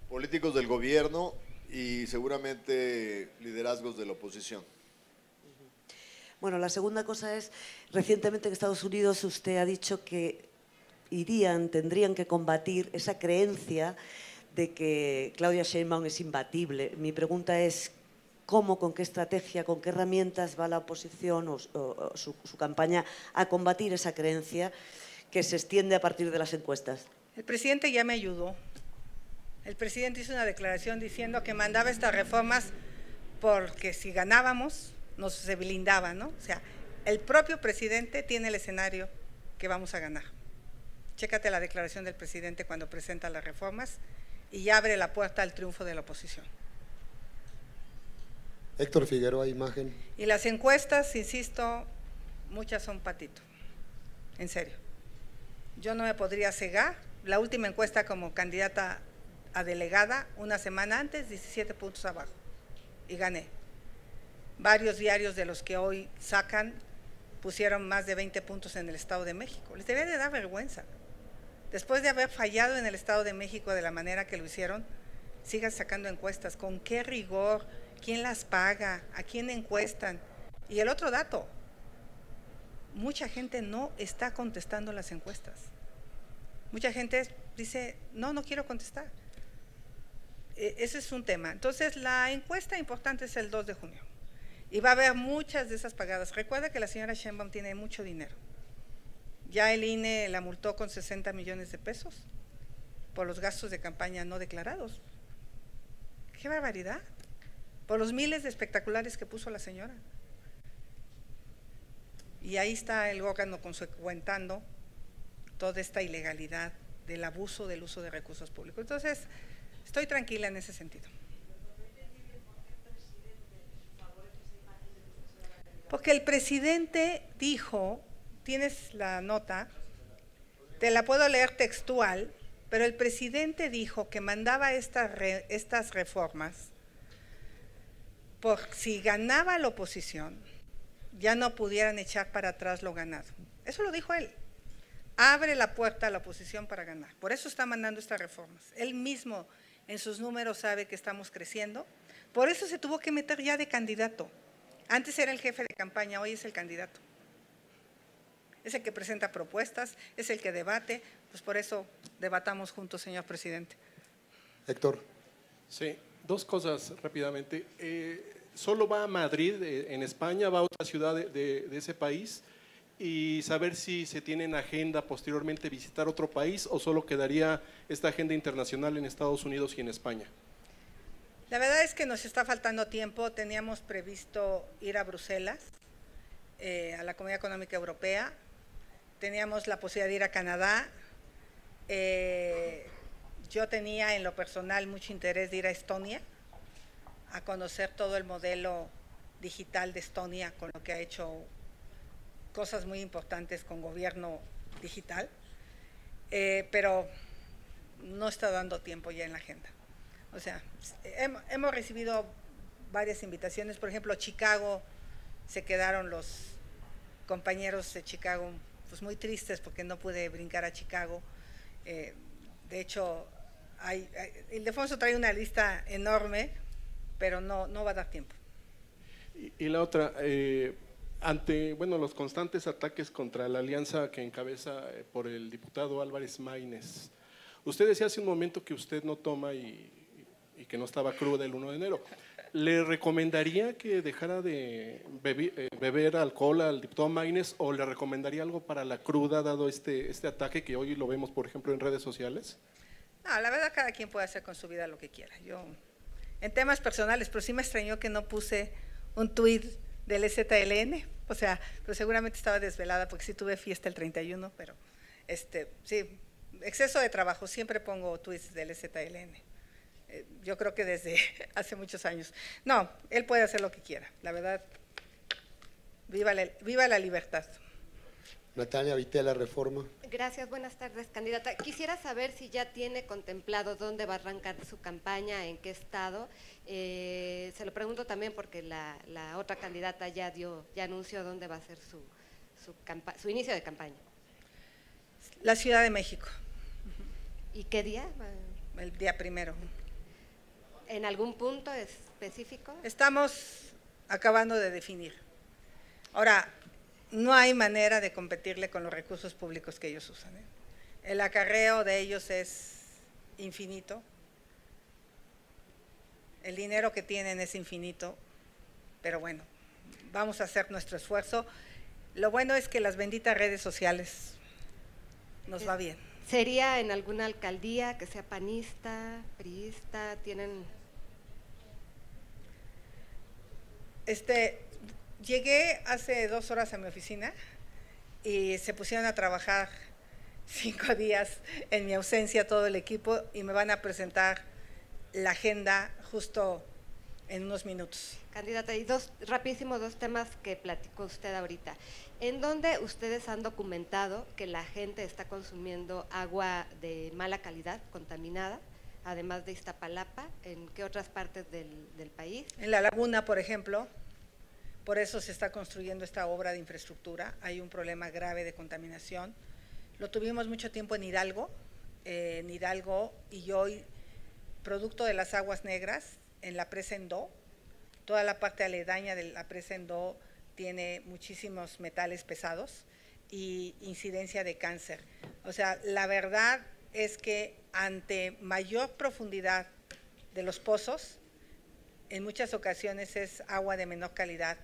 Políticos del gobierno y seguramente liderazgos de la oposición. Bueno, la segunda cosa es, recientemente en Estados Unidos usted ha dicho que tendrían que combatir esa creencia de que Claudia Sheinbaum es imbatible. Mi pregunta es, ¿cómo, con qué estrategia, con qué herramientas va la oposición o su campaña a combatir esa creencia que se extiende a partir de las encuestas? El presidente ya me ayudó. El presidente hizo una declaración diciendo que mandaba estas reformas porque si ganábamos se blindaba, ¿no? O sea, el propio presidente tiene el escenario que vamos a ganar. Chécate la declaración del presidente cuando presenta las reformas y ya abre la puerta al triunfo de la oposición. Héctor Figueroa, imagen. Y las encuestas, insisto, muchas son patito, en serio. Yo no me podría cegar. La última encuesta como candidata a delegada, una semana antes, 17 puntos abajo, y gané. Varios diarios de los que hoy sacan pusieron más de 20 puntos en el Estado de México. Les debería de dar vergüenza. Después de haber fallado en el Estado de México de la manera que lo hicieron, sigan sacando encuestas. ¿Con qué rigor? ¿Quién las paga? ¿A quién encuestan? Y el otro dato, mucha gente no está contestando las encuestas. Mucha gente dice, no quiero contestar. Ese es un tema. Entonces, la encuesta importante es el 2 de junio. Y va a haber muchas de esas pagadas. Recuerda que la señora Sheinbaum tiene mucho dinero. Ya el INE la multó con 60 millones de pesos por los gastos de campaña no declarados. ¡Qué barbaridad! Por los miles de espectaculares que puso la señora. Y ahí está el órgano consecuentando toda esta ilegalidad del abuso del uso de recursos públicos. Entonces, estoy tranquila en ese sentido. Porque el presidente dijo, tienes la nota, te la puedo leer textual, pero el presidente dijo que mandaba estas reformas por si ganaba la oposición, ya no pudieran echar para atrás lo ganado. Eso lo dijo él. Abre la puerta a la oposición para ganar. Por eso está mandando estas reformas. Él mismo en sus números sabe que estamos creciendo. Por eso se tuvo que meter ya de candidato. Antes era el jefe de campaña, hoy es el candidato. Es el que presenta propuestas, es el que debate, pues por eso debatamos juntos, señor presidente. Héctor. Sí, 2 cosas rápidamente. ¿Solo va a Madrid, en España, va a otra ciudad de ese país? Y saber si se tiene en agenda posteriormente visitar otro país o solo quedaría esta agenda internacional en Estados Unidos y en España. La verdad es que nos está faltando tiempo. Teníamos previsto ir a Bruselas, a la Comunidad Económica Europea. Teníamos la posibilidad de ir a Canadá. Yo tenía en lo personal mucho interés de ir a Estonia, a conocer todo el modelo digital de Estonia, con lo que ha hecho cosas muy importantes con gobierno digital, pero no está dando tiempo ya en la agenda. O sea, hemos recibido varias invitaciones, por ejemplo, Chicago, se quedaron los compañeros de Chicago pues muy tristes porque no pude brincar a Chicago. De hecho, Ildefonso trae una lista enorme, pero no va a dar tiempo. Y la otra, ante los constantes ataques contra la alianza que encabeza por el diputado Álvarez Maínez, usted decía hace un momento que usted no toma y que no estaba cruda el 1 de enero. ¿Le recomendaría que dejara de beber alcohol al diputado Maínez o le recomendaría algo para la cruda dado este ataque que hoy lo vemos, por ejemplo, en redes sociales? No, la verdad cada quien puede hacer con su vida lo que quiera. Yo, en temas personales, pero sí me extrañó que no puse un tuit del EZLN, o sea, pero seguramente estaba desvelada porque sí tuve fiesta el 31, pero sí, exceso de trabajo, siempre pongo tuits del EZLN. Yo creo que desde hace muchos años. No, él puede hacer lo que quiera, la verdad, viva la libertad. Natalia Vitela, Reforma. Gracias, buenas tardes, candidata. Quisiera saber si ya tiene contemplado dónde va a arrancar su campaña, en qué estado. Se lo pregunto también porque la otra candidata ya anunció dónde va a ser su inicio de campaña. La Ciudad de México. ¿Y qué día? El día 1. ¿En algún punto específico? Estamos acabando de definir. Ahora, no hay manera de competirle con los recursos públicos que ellos usan. El acarreo de ellos es infinito. El dinero que tienen es infinito. Pero bueno, vamos a hacer nuestro esfuerzo. Lo bueno es que las benditas redes sociales nos va bien. ¿Sería en alguna alcaldía que sea panista, priista? ¿Tienen...? Llegué hace 2 horas a mi oficina y se pusieron a trabajar 5 días en mi ausencia todo el equipo y me van a presentar la agenda justo en unos minutos. Candidata, y rapidísimo dos temas que platicó usted ahorita. ¿En dónde ustedes han documentado que la gente está consumiendo agua de mala calidad, contaminada, además de Iztapalapa? ¿En qué otras partes del país? En La Laguna, por ejemplo, por eso se está construyendo esta obra de infraestructura. Hay un problema grave de contaminación. Lo tuvimos mucho tiempo en Hidalgo, y hoy, producto de las aguas negras, en la presa Endó, toda la parte aledaña de la presa Endó tiene muchísimos metales pesados y incidencia de cáncer. O sea, la verdad es que ante mayor profundidad de los pozos, en muchas ocasiones es agua de menor calidad.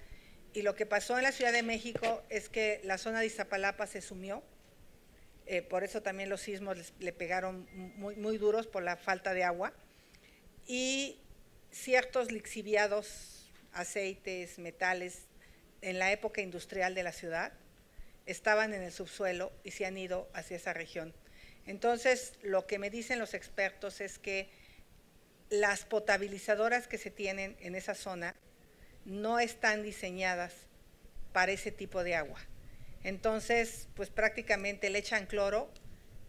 Y lo que pasó en la Ciudad de México es que la zona de Iztapalapa se sumió, por eso también los sismos le pegaron muy duros por la falta de agua, y ciertos lixiviados, aceites, metales, en la época industrial de la ciudad, estaban en el subsuelo y se han ido hacia esa región. Entonces, lo que me dicen los expertos es que las potabilizadoras que se tienen en esa zona no están diseñadas para ese tipo de agua. Entonces, pues prácticamente le echan cloro,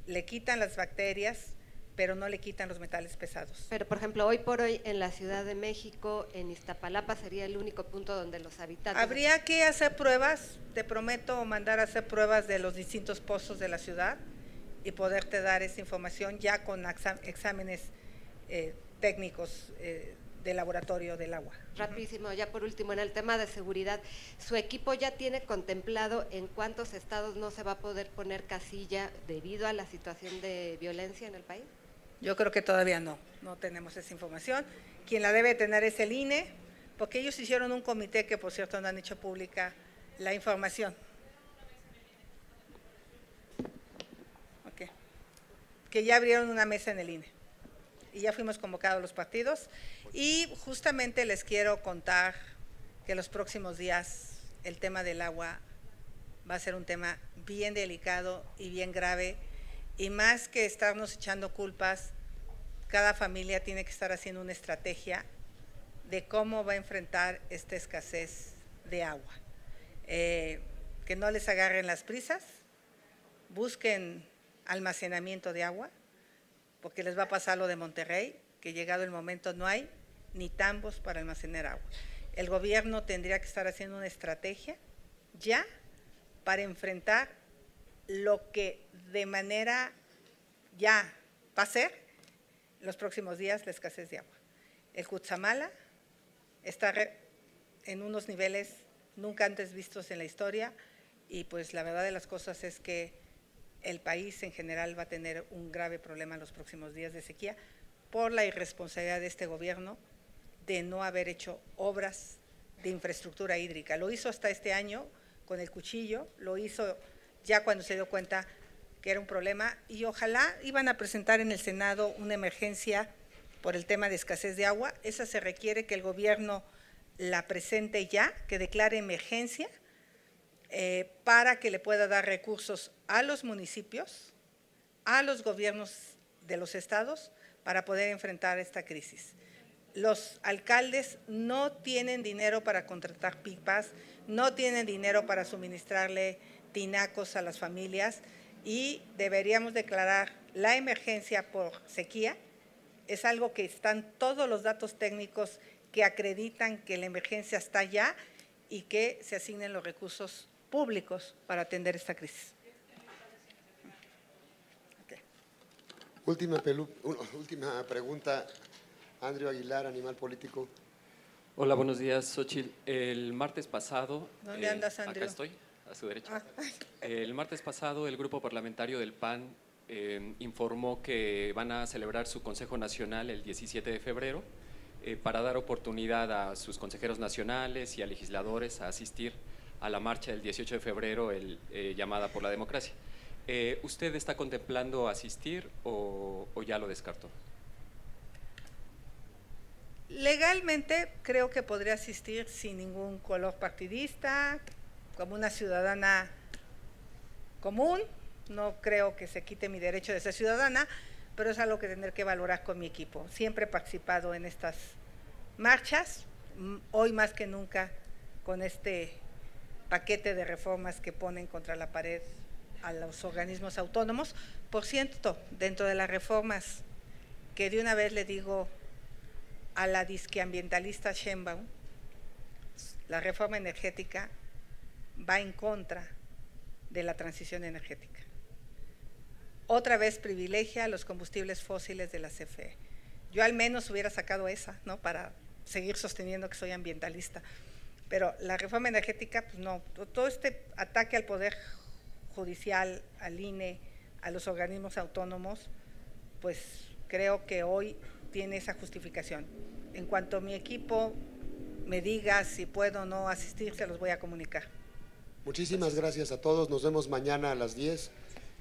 le quitan las bacterias, pero no le quitan los metales pesados. Pero, por ejemplo, hoy por hoy en la Ciudad de México, en Iztapalapa, sería el único punto donde los habitantes… Habría que hacer pruebas, te prometo mandar a hacer pruebas de los distintos pozos de la ciudad y poderte dar esa información ya con exámenes técnicos de laboratorio del agua. Rapidísimo, ya por último, en el tema de seguridad, ¿su equipo ya tiene contemplado en cuántos estados no se va a poder poner casilla debido a la situación de violencia en el país? Yo creo que todavía no tenemos esa información. Quien la debe tener es el INE, porque ellos hicieron un comité que, por cierto, no han hecho pública la información. Que ya abrieron una mesa en el INE y ya fuimos convocados los partidos, y justamente les quiero contar que los próximos días el tema del agua va a ser un tema bien delicado y bien grave, y más que estarnos echando culpas, cada familia tiene que estar haciendo una estrategia de cómo va a enfrentar esta escasez de agua. Que no les agarren las prisas, busquen almacenamiento de agua, porque les va a pasar lo de Monterrey, que llegado el momento no hay ni tambos para almacenar agua. El gobierno tendría que estar haciendo una estrategia ya para enfrentar lo que de manera ya va a ser en los próximos días la escasez de agua. El Cutzamala está en unos niveles nunca antes vistos en la historia y pues la verdad de las cosas es que el país en general va a tener un grave problema en los próximos días de sequía por la irresponsabilidad de este gobierno de no haber hecho obras de infraestructura hídrica. Lo hizo hasta este año con el cuchillo, lo hizo ya cuando se dio cuenta que era un problema y ojalá iban a presentar en el Senado una emergencia por el tema de escasez de agua. Esa se requiere que el gobierno la presente ya, que declare emergencia para que le pueda dar recursos a los municipios, a los gobiernos de los estados para poder enfrentar esta crisis. Los alcaldes no tienen dinero para contratar pipas, no tienen dinero para suministrarle tinacos a las familias y deberíamos declarar la emergencia por sequía. Es algo que están todos los datos técnicos que acreditan que la emergencia está allá y que se asignen los recursos públicos para atender esta crisis. Okay. Última pregunta. Andrew Aguilar, Animal Político. Hola, buenos días, Xóchitl. El martes pasado… ¿Dónde andas, Andrew? Acá estoy, a su derecha. El martes pasado, el Grupo Parlamentario del PAN informó que van a celebrar su Consejo Nacional el 17 de febrero para dar oportunidad a sus consejeros nacionales y a legisladores a asistir a la marcha del 18 de febrero llamada por la democracia. ¿Usted está contemplando asistir o ya lo descartó? Legalmente creo que podría asistir sin ningún color partidista, como una ciudadana común. No creo que se quite mi derecho de ser ciudadana, pero es algo que tendré que valorar con mi equipo. Siempre he participado en estas marchas, hoy más que nunca con este paquete de reformas que ponen contra la pared a los organismos autónomos. Por cierto, dentro de las reformas que de una vez le digo a la disqueambientalista Sheinbaum, la reforma energética va en contra de la transición energética. Otra vez privilegia los combustibles fósiles de la CFE. Yo al menos hubiera sacado esa, ¿no?, para seguir sosteniendo que soy ambientalista. Pero la reforma energética, pues no, todo este ataque al Poder Judicial, al INE, a los organismos autónomos, pues creo que hoy tiene esa justificación. En cuanto mi equipo me diga si puedo o no asistir, se los voy a comunicar. Muchísimas gracias a todos. Nos vemos mañana a las 10.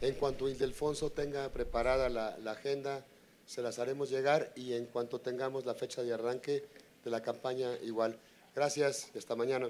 En cuanto Ildefonso tenga preparada la agenda, se las haremos llegar y en cuanto tengamos la fecha de arranque de la campaña, igual. Gracias y hasta mañana.